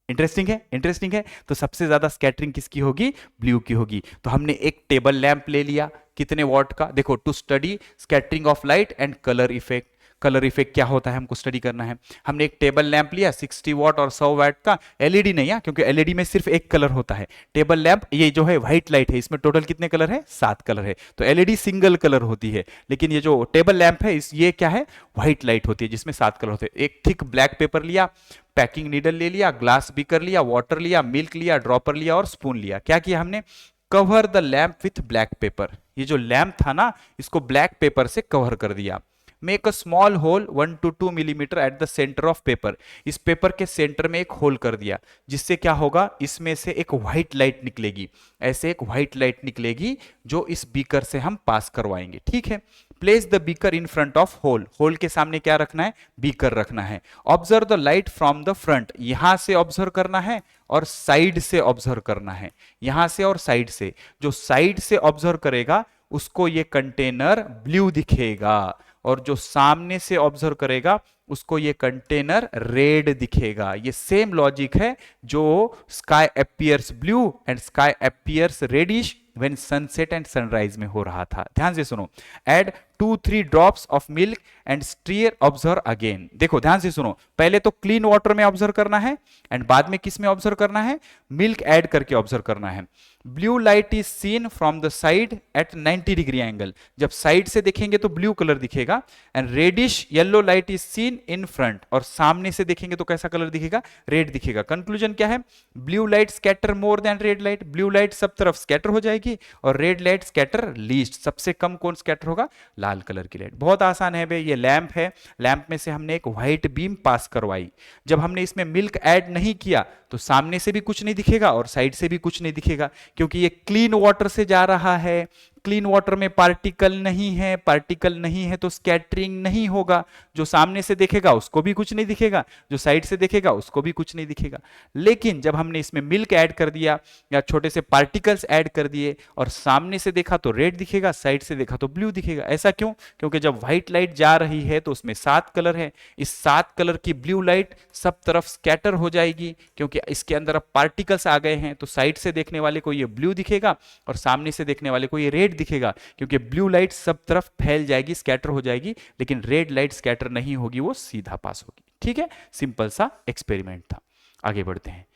इंटरेस्टिंग है, इंटरेस्टिंग है। तो सबसे ज्यादा स्कैटरिंग किसकी होगी? ब्लू की होगी। तो हमने एक टेबल लैंप ले लिया, कितने वॉट का? देखो, to study scattering of light and colour effect. Colour effect क्या होता है हमको स्टडी करना है। हमने एक टेबल लैंप लिया 60 वाट और 100 वाट का, एलईडी नहीं है क्योंकि एलईडी में सिर्फ एक कलर होता है। टेबल लैंप ये जो है व्हाइट लाइट है, इसमें टोटल कितने कलर है, 7 कलर है। तो एलईडी सिंगल कलर होती है, लेकिन ये जो टेबल लैंप है ये क्या है, व्हाइट लाइट होती है जिसमें 7 कलर होते हैं। एक थिक ब्लैक पेपर लिया, पैकिंग नीडल ले लिया, ग्लास बीकर लिया, वाटर लिया, मिल्क लिया, ड्रॉपर लिया और स्पून लिया। क्या किया हमने, cover the lamp with black pepper. ये जो लैंप था ना, इसको ब्लैक पेपर से कवर कर दिया। Make a small hole 1 to 2 millimetre at the centre of paper. इस पेपर के सेंटर में एक होल कर दिया, जिससे क्या होगा, इसमें से एक व्हाइट लाइट निकलेगी। ऐसे एक व्हाइट लाइट निकलेगी जो इस बीकर से हम पास करवाएंगे, ठीक है। Place the beaker in front of hole. Hole के सामने क्या रखना है, बीकर रखना है। Observe the light from the front. यहां से ऑब्जर्व करना है और साइड से ऑब्जर्व करना है, यहां से और साइड से। जो साइड से ऑब्जर्व करेगा उसको ये कंटेनर ब्लू दिखेगा, और जो सामने से ऑब्जर्व करेगा उसको ये कंटेनर रेड दिखेगा। ये सेम लॉजिक है जो sky appears blue and sky appears reddish when sunset and sunrise में हो रहा था। ध्यान से सुनो। Add 2-3 drops of milk and stir, observe again. देखो ध्यान से सुनो, पहले तो क्लीन वाटर में ऑब्जर्व करना है एंड बाद में किस में ऑब्जर्व करना है, मिल्क ऐड करके ऑब्जर्व करना है। Blue light is seen from the side at 90 degree angle. जब साइड से देखेंगे तो ब्लू कलर दिखेगा। And reddish yellow light is seen in front, और सामने से देखेंगे तो कैसा कलर दिखेगा, रेड दिखेगा। कंक्लूजन क्या है, blue light scatter more than red light. Blue light सब तरफ स्कैटर हो जाएगी और रेड लाइट स्कैटर लीस्ट, सबसे कम कौन स्कैटर होगा, लाल कलर की लाइट। बहुत आसान है भाई। ये लैंप है, लैंप में से हमने एक व्हाइट बीम पास करवाई। जब हमने इसमें मिल्क ऐड नहीं किया तो सामने से भी कुछ नहीं दिखेगा और साइड से भी कुछ नहीं दिखेगा, क्योंकि ये क्लीन वाटर से जा रहा है। क्लीन वाटर में पार्टिकल नहीं है, पार्टिकल नहीं है तो स्कैटरिंग नहीं होगा। जो सामने से देखेगा उसको भी कुछ नहीं दिखेगा, जो साइड से देखेगा उसको भी कुछ नहीं दिखेगा। लेकिन जब हमने इसमें मिल्क ऐड कर दिया या छोटे से पार्टिकल्स ऐड कर दिए और सामने से देखा तो रेड दिखेगा, साइड से देखा तो ब्लू दिखेगा। ऐसा क्यों, क्योंकि जब व्हाइट लाइट जा रही है तो उसमें 7 कलर है। इस 7 कलर की ब्लू लाइट सब तरफ स्कैटर हो जाएगी, क्योंकि इसके अंदर अब पार्टिकल्स आ गए हैं। तो साइड से देखने वाले को ये ब्लू दिखेगा और सामने से देखने वाले को ये रेड दिखेगा, क्योंकि ब्लू लाइट सब तरफ फैल जाएगी, स्कैटर हो जाएगी, लेकिन रेड लाइट स्कैटर नहीं होगी, वो सीधा पास होगी। ठीक है, सिंपल सा एक्सपेरिमेंट था। आगे बढ़ते हैं।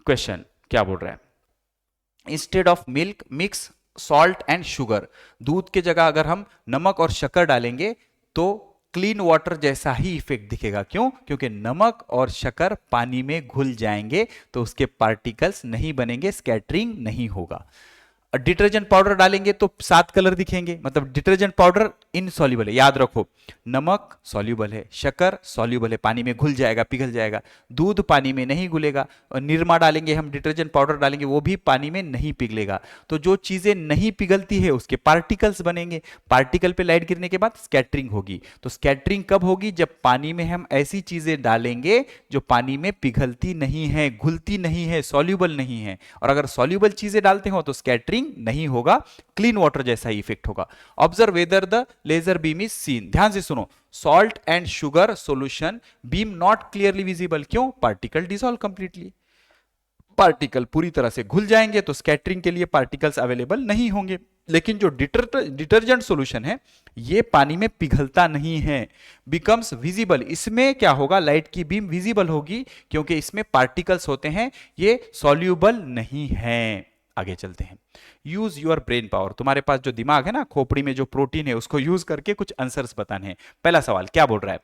क्वेश्चन क्या बोल रहा है, instead of milk mix salt and sugar. दूध के जगह अगर हम नमक और शक्कर डालेंगे तो क्लीन वाटर जैसा ही इफेक्ट दिखेगा। क्यों, क्योंकि नमक और शक्कर पानी में घुल जाएंगे तो उसके पार्टिकल्स नहीं बनेंगे, स्कैटरिंग नहीं होगा। डिटर्जेंट पाउडर डालेंगे तो 7 कलर दिखेंगे, मतलब डिटर्जेंट पाउडर इनसॉल्युबल है। याद रखो, नमक सॉल्युबल है, शक्कर सॉल्युबल है, पानी में घुल जाएगा, पिघल जाएगा। दूध पानी में नहीं घुलेगा। और निरमा डालेंगे हम, डिटर्जेंट पाउडर डालेंगे, वो भी पानी में नहीं पिघलेगा। तो जो चीजें नहीं पिघलती है उसके पार्टिकल्स बनेंगे। पार्टिकल पे लाइट गिरने के बाद स्कैटरिंग होगी। तो स्कैटरिंग कब होगी, जब पानी में हम ऐसी चीजें डालेंगे जो पानी में पिघलती नहीं है, घुलती नहीं है, सॉल्युबल नहीं है। और अगर सॉल्युबल चीजें डालते हो तो स्कैटरिंग नहीं होगा, क्लीन वाटर जैसा ही इफेक्ट होगा। Observe whether the laser beam is seen. ध्यान से सुनो, salt and sugar solution beam not clearly visible. क्यों, पार्टिकल डिसॉल्व कंप्लीटली। पार्टिकल पूरी तरह से घुल जाएंगे तो स्कैटरिंग के लिए पार्टिकल्स अवेलेबल नहीं होंगे। लेकिन जो डिटर्जेंट सॉल्यूशन है ये पानी में पिघलता नहीं है, बिकम्स विजिबल। इसमें क्या होगा, लाइट की बीम विजिबल होगी क्योंकि इसमें पार्टिकल्स होते हैं, ये सॉल्यूबल नहीं है। आगे चलते हैं। Use your brain power. तुम्हारे पास जो दिमाग है ना, खोपड़ी में जो प्रोटीन है, उसको यूज करके कुछ आंसर्स बताने हैं। पहला सवाल क्या बोल रहा है,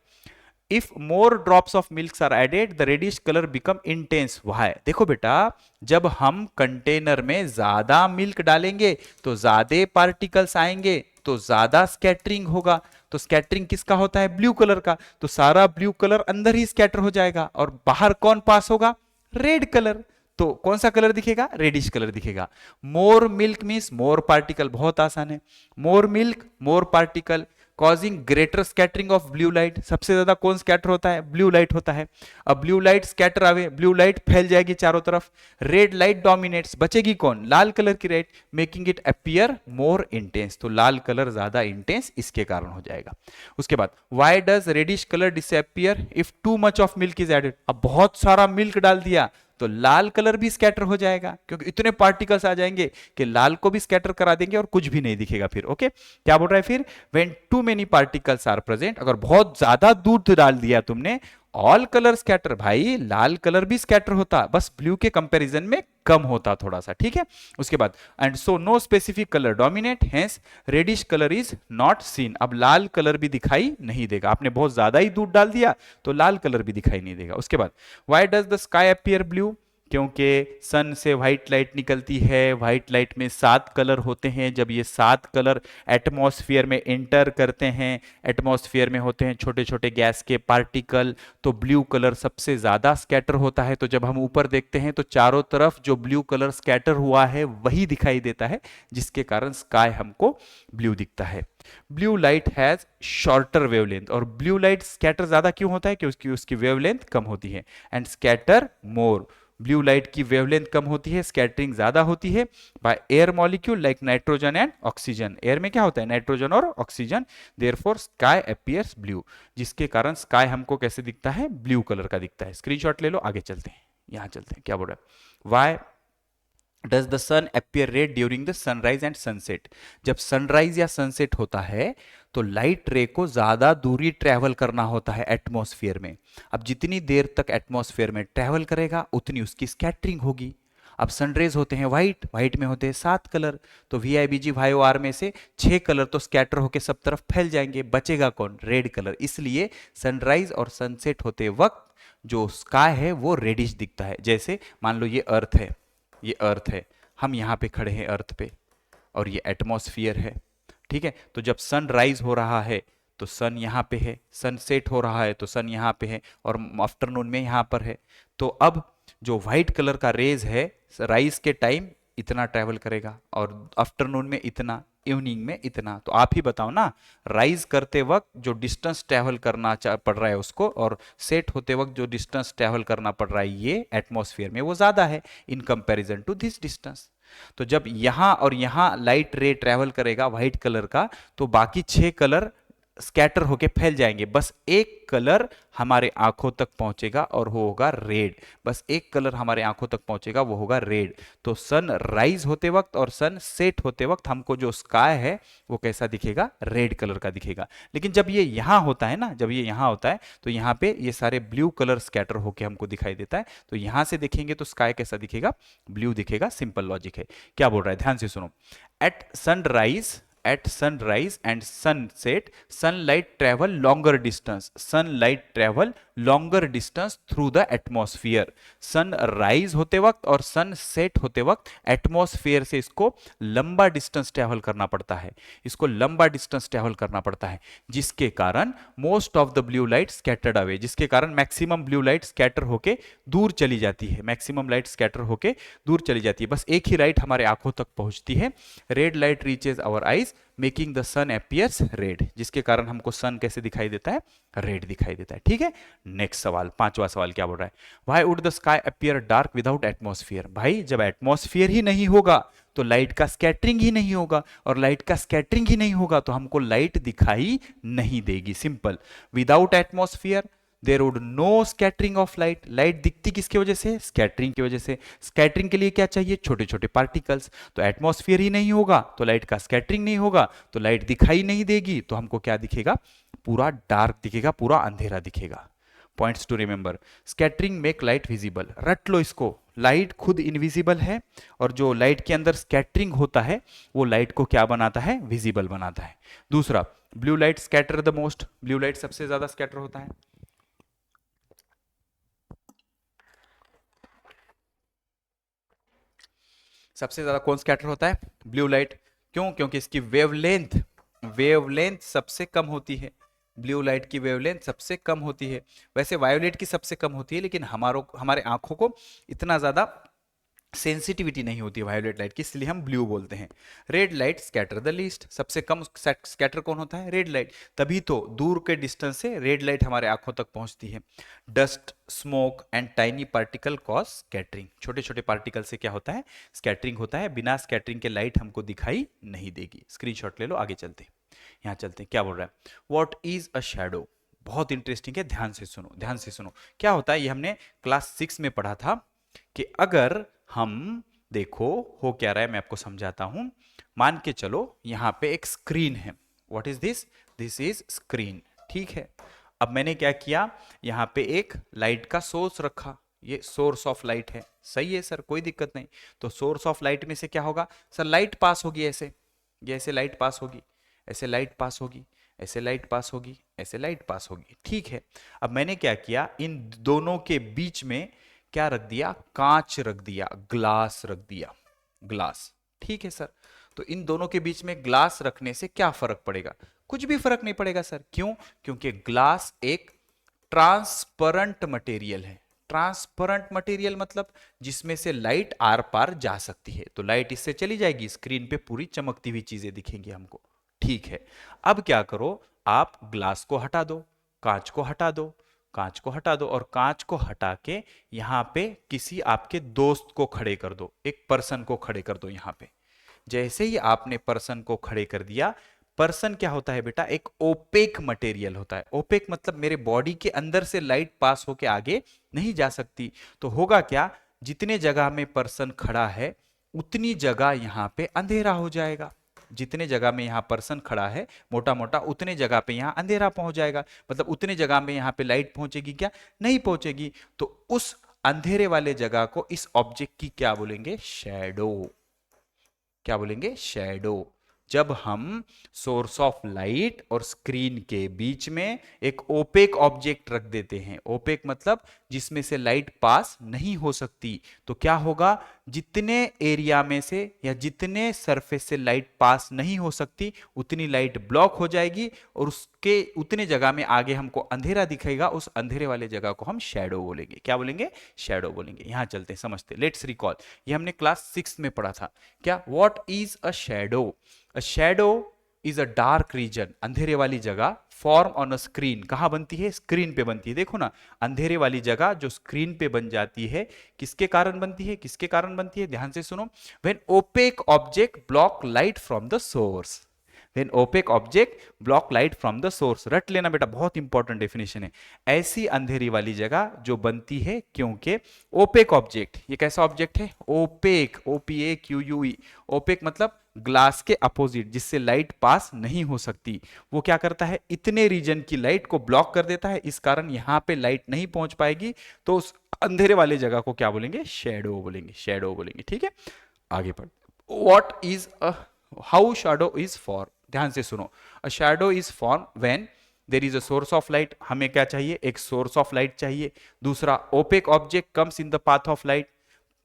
if more drops of milk are added the reddish colour become intense. Why. देखो बेटा, जब हम कंटेनर में ज्यादा मिल्क डालेंगे तो ज्यादा पार्टिकल्स आएंगे तो ज्यादा स्कैटरिंग होगा। तो स्कैटरिंग किसका होता है, ब्लू कलर का। तो सारा ब्लू कलर अंदर ही स्कैटर हो जाएगा और बाहर कौन पास होगा, रेड कलर। तो कौन सा कलर दिखेगा, रेडिश कलर दिखेगा। मोर मिल्क मींस मोर पार्टिकल। बहुत आसान है, मोर milk more particle causing greater scattering of blue light. सबसे ज्यादा कौन स्कैटर होता है, ब्लू लाइट होता है। अब ब्लू लाइट स्कैटर आवे, ब्लू लाइट फैल जाएगी चारों तरफ, रेड लाइट डोमिनेट्स, बचेगी कौन, लाल कलर की light, making it appear more intense. तो लाल कलर ज्यादा इंटेंस इसके कारण हो जाएगा। उसके बाद why does reddish colour disappear if too much of milk is added. अब बहुत सारा मिल्क डाल दिया तो लाल कलर भी स्कैटर हो जाएगा, क्योंकि इतने पार्टिकल्स आ जाएंगे कि लाल को भी स्कैटर करा देंगे और कुछ भी नहीं दिखेगा फिर। ओके, क्या बोल रहा है फिर, when too many particles are present, अगर बहुत ज्यादा दूध डाल दिया तुमने, ऑल कलर स्कैटर, भाई लाल कलर भी स्कैटर होता, बस ब्लू के कंपैरिजन में कम होता थोड़ा सा, ठीक है। उसके बाद and so no specific colour dominate, hence reddish colour is not seen, अब लाल कलर भी दिखाई नहीं देगा, आपने बहुत ज्यादा ही दूध डाल दिया तो लाल कलर भी दिखाई नहीं देगा। उसके बाद why does the sky appear blue, क्योंकि सन से व्हाइट लाइट निकलती है, व्हाइट लाइट में 7 कलर होते हैं, जब ये 7 कलर एटमॉस्फेयर में एंटर करते हैं, एटमॉस्फेयर में होते हैं छोटे छोटे गैस के पार्टिकल, तो ब्लू कलर सबसे ज्यादा स्कैटर होता है। तो जब हम ऊपर देखते हैं तो चारों तरफ जो ब्लू कलर स्कैटर हुआ है वही दिखाई देता है, जिसके कारण स्काई हमको ब्लू दिखता है। Blue light has shorter wavelength, और ब्लू लाइट स्कैटर ज्यादा क्यों होता है, क्योंकि उसकी वेवलेंथ कम होती है, and scatter more, blue light की वेवलेंथ कम होती है, स्कैटरिंग ज्यादा होती है, by air molecule like nitrogen and oxygen, air में क्या होता है, नाइट्रोजन और oxygen, therefore sky appears blue, जिसके कारण स्काई हमको कैसे दिखता है, ब्लू कलर का दिखता है। स्क्रीनशॉट ले लो, आगे चलते हैं, यहां चलते हैं, क्या बोल रहा है, why does the sun appear red during the sunrise and sunset, जब सनराइज या सनसेट होता है तो लाइट रे को ज्यादा दूरी ट्रेवल करना होता है एटमॉस्फेयर में, अब जितनी देर तक एटमॉस्फेयर में ट्रेवल करेगा उतनी उसकी स्कैटरिंग होगी। अब सनरेज होते हैं व्हाइट, व्हाइट में होते हैं 7 कलर, तो VIBG VOR में से 6 कलर तो स्कैटर होके सब तरफ फैल जाएंगे, बचेगा कौन, रेड कलर, इसलिए सनराइज और सनसेट होते वक्त जो स्काई है वो रेडिश दिखता है। जैसे मान लो ये अर्थ है, ये अर्थ है, हम यहाँ पे खड़े हैं अर्थ पे, और ये एटमॉस्फेयर है, ठीक है। तो जब सन राइज हो रहा है तो सन यहाँ पे है, सनसेट हो रहा है तो सन यहाँ पे है, और आफ्टरनून में यहाँ पर है। तो अब जो व्हाइट कलर का रेज है राइज के टाइम इतना ट्रैवल करेगा, और आफ्टरनून में इतना, इवनिंग में इतना। तो आप ही बताओ ना, राइज करते वक्त जो डिस्टेंस ट्रैवल करना पड़ रहा है उसको, और सेट होते वक्त जो डिस्टेंस ट्रैवल करना पड़ रहा है ये एटमॉस्फेयर में, वो ज्यादा है in comparison to this distance. तो जब यहां और यहां लाइट रे ट्रैवल करेगा व्हाइट कलर का, तो बाकी 6 कलर स्कैटर होके फैल जाएंगे, बस एक कलर हमारे आंखों तक पहुंचेगा और वो होगा रेड, बस एक कलर हमारे आंखों तक पहुंचेगा वो होगा रेड। तो सन राइज होते वक्त और सन सेट होते वक्त हमको जो स्काई है वो कैसा दिखेगा, रेड कलर का दिखेगा। लेकिन जब ये यहां होता है ना, जब ये यहां होता है तो यहां पे ये सारे ब्लू कलर स्कैटर होके हमको दिखाई देता है, तो यहां से देखेंगे तो स्काई कैसा दिखेगा, ब्लू दिखेगा, सिंपल लॉजिक है। क्या बोल रहा है, ध्यान से सुनो, at sunrise and sunset sunlight travel longer distance through the atmosphere, sunrise होते वक्त और sunset होते वक्त एटमॉस्फेयर से इसको लंबा डिस्टेंस ट्रेवल करना पड़ता है, इसको लंबा डिस्टेंस ट्रेवल करना पड़ता है, जिसके कारण most of the blue light scattered away, जिसके कारण मैक्सिमम ब्लू लाइट स्कैटर होके दूर चली जाती है, मैक्सिमम लाइट स्कैटर होके दूर चली जाती है, बस एक ही लाइट हमारे आंखों तक पहुंचती है, red light reaches our eyes making the sun appears red, जिसके कारण हमको सन कैसे दिखाई देता है, रेड दिखाई देता है, ठीक है। नेक्स्ट सवाल, पांचवा सवाल क्या बोल रहा है, why would the sky appear dark without atmosphere, भाई जब एटमॉस्फेयर ही नहीं होगा तो लाइट का स्कैटरिंग ही नहीं होगा, और लाइट का स्कैटरिंग ही नहीं होगा तो हमको लाइट दिखाई नहीं देगी, simple. Without atmosphere there would no scattering of light, light दिखती किसकी वजह से, स्कैटरिंग की वजह से, स्कैटरिंग के लिए क्या चाहिए, छोटे छोटे पार्टिकल्स, तो एटमॉस्फेयर ही नहीं होगा तो लाइट का स्कैटरिंग नहीं होगा, तो लाइट दिखाई नहीं देगी, तो हमको क्या दिखेगा, पूरा डार्क दिखेगा, पूरा अंधेरा दिखेगा। Points to remember, scattering make light visible, रट लो इसको, लाइट खुद इनविजिबल है, और जो लाइट के अंदर स्कैटरिंग होता है वो लाइट को क्या बनाता है, विजिबल बनाता है। दूसरा, blue light scatter the most, blue light सबसे ज्यादा स्कैटर होता है, सबसे ज्यादा कौन स्कैटर होता है, ब्लू लाइट, क्यों, क्योंकि इसकी वेवलेंथ सबसे कम होती है, ब्लू लाइट की वेवलेंथ सबसे कम होती है, वैसे वायोलेट की सबसे कम होती है, लेकिन हमारे आंखों को इतना ज्यादा सेंसिटिविटी नहीं होती है वायोलेट लाइट की, इसलिए हम ब्लू बोलते हैं। Red light scatter the least, सबसे कम स्कैटर कौन होता है, रेड लाइट, तभी तो दूर के डिस्टेंस से रेड लाइट हमारे आंखों तक पहुंचती है। Dust, smoke and tiny particle cause scattering, छोटे छोटे पार्टिकल से क्या होता है, स्कैटरिंग होता है, बिना स्कैटरिंग के लाइट हमको दिखाई नहीं देगी। स्क्रीनशॉट ले लो, आगे चलते हैं, यहाँ चलते हैं, क्या बोल रहा है, व्हाट इज अ शैडो, बहुत इंटरेस्टिंग है, ध्यान से सुनो, ध्यान से सुनो, क्या होता है, ये हमने क्लास 6 में पढ़ा था, कि अगर हम देखो हो क्या रहा है, मैं आपको समझाता हूं। मान के चलो यहां पे एक स्क्रीन है। What is this? This is screen. ठीक है, अब मैंने क्या किया, यहां पे एक लाइट का सोर्स रखा, ये सोर्स ऑफ लाइट है। सही है सर, कोई दिक्कत नहीं। तो सोर्स ऑफ लाइट में से क्या होगा सर, लाइट पास होगी ऐसे, ये ऐसे लाइट पास होगी, ऐसे लाइट पास होगी, ऐसे लाइट पास होगी, ऐसे लाइट पास होगी। ठीक है, अब मैंने क्या किया, इन दोनों के बीच में क्या रख दिया, कांच रख दिया, ग्लास रख दिया, ग्लास। ठीक है सर, तो इन दोनों के बीच में ग्लास रखने से क्या फर्क पड़ेगा? कुछ भी फर्क नहीं पड़ेगा सर। क्यों? क्योंकि ग्लास एक ट्रांसपेरेंट मटेरियल है। ट्रांसपेरेंट मटेरियल मतलब जिसमें से लाइट आर पार जा सकती है, तो लाइट इससे चली जाएगी, स्क्रीन पे पूरी चमकती हुई चीजें दिखेंगी हमको। ठीक है, अब क्या करो, आप ग्लास को हटा दो, कांच को हटा दो, कांच को हटा दो, और कांच को हटा के यहां पे किसी आपके दोस्त को खड़े कर दो, एक पर्सन को खड़े कर दो यहां पे। जैसे ही आपने पर्सन को खड़े कर दिया, पर्सन क्या होता है बेटा, एक ओपेक मटेरियल होता है। ओपेक मतलब मेरे बॉडी के अंदर से लाइट पास होके आगे नहीं जा सकती। तो होगा क्या, जितने जगह में पर्सन खड़ा है उतनी जगह यहां पे अंधेरा हो जाएगा। जितने जगह में यहां पर्सन खड़ा है मोटा मोटा, उतने जगह पे यहां अंधेरा पहुंच जाएगा। मतलब उतने जगह में यहां पे लाइट पहुंचेगी क्या? नहीं पहुंचेगी। तो उस अंधेरे वाले जगह को इस ऑब्जेक्ट की क्या बोलेंगे? शैडो। क्या बोलेंगे? शैडो। जब हम सोर्स ऑफ लाइट और स्क्रीन के बीच में एक ओपेक ऑब्जेक्ट रख देते हैं, ओपेक मतलब जिसमें से लाइट पास नहीं हो सकती, तो क्या होगा, जितने एरिया में से या जितने सरफेस से लाइट पास नहीं हो सकती उतनी लाइट ब्लॉक हो जाएगी, और उसके उतने जगह में आगे हमको अंधेरा दिखेगा। उस अंधेरे वाले जगह को हम शैडो बोलेंगे। क्या बोलेंगे? शैडो बोलेंगे। यहां चलते हैं, समझते। लेट्स रिकॉल, ये हमने क्लास 6 में पढ़ा था। क्या? What is a shadow? A shadow is a dark region, अंधेरे वाली जगह, फॉर्म ऑन अ स्क्रीन। कहां बनती है? स्क्रीन पे बनती है। देखो ना, अंधेरे वाली जगह जो स्क्रीन पे बन जाती है, किसके कारण बनती है? किसके कारण बनती है? ध्यान से सुनो। When opaque object block light from the source, when opaque object block light from the source, रट लेना बेटा, बहुत इंपॉर्टेंट डेफिनेशन है। ऐसी अंधेरी वाली जगह जो बनती है क्योंकि ओपेक ऑब्जेक्ट, ये कैसा ऑब्जेक्ट है? Opaque, OPAQUE। ओपेक मतलब ग्लास के अपोजिट, जिससे लाइट पास नहीं हो सकती। वो क्या करता है, इतने रीजन की लाइट को ब्लॉक कर देता है, इस कारण यहां पे लाइट नहीं पहुंच पाएगी। तो उस अंधेरे वाले जगह को क्या बोलेंगे? शैडो बोलेंगे। शैडो बोलेंगे। ठीक है, आगे बढ़। What is a, how shadow is form? ध्यान से सुनो। A shadow is form when there is a source of light. हमें क्या चाहिए? एक सोर्स ऑफ लाइट चाहिए। दूसरा, opaque object comes in the path of light.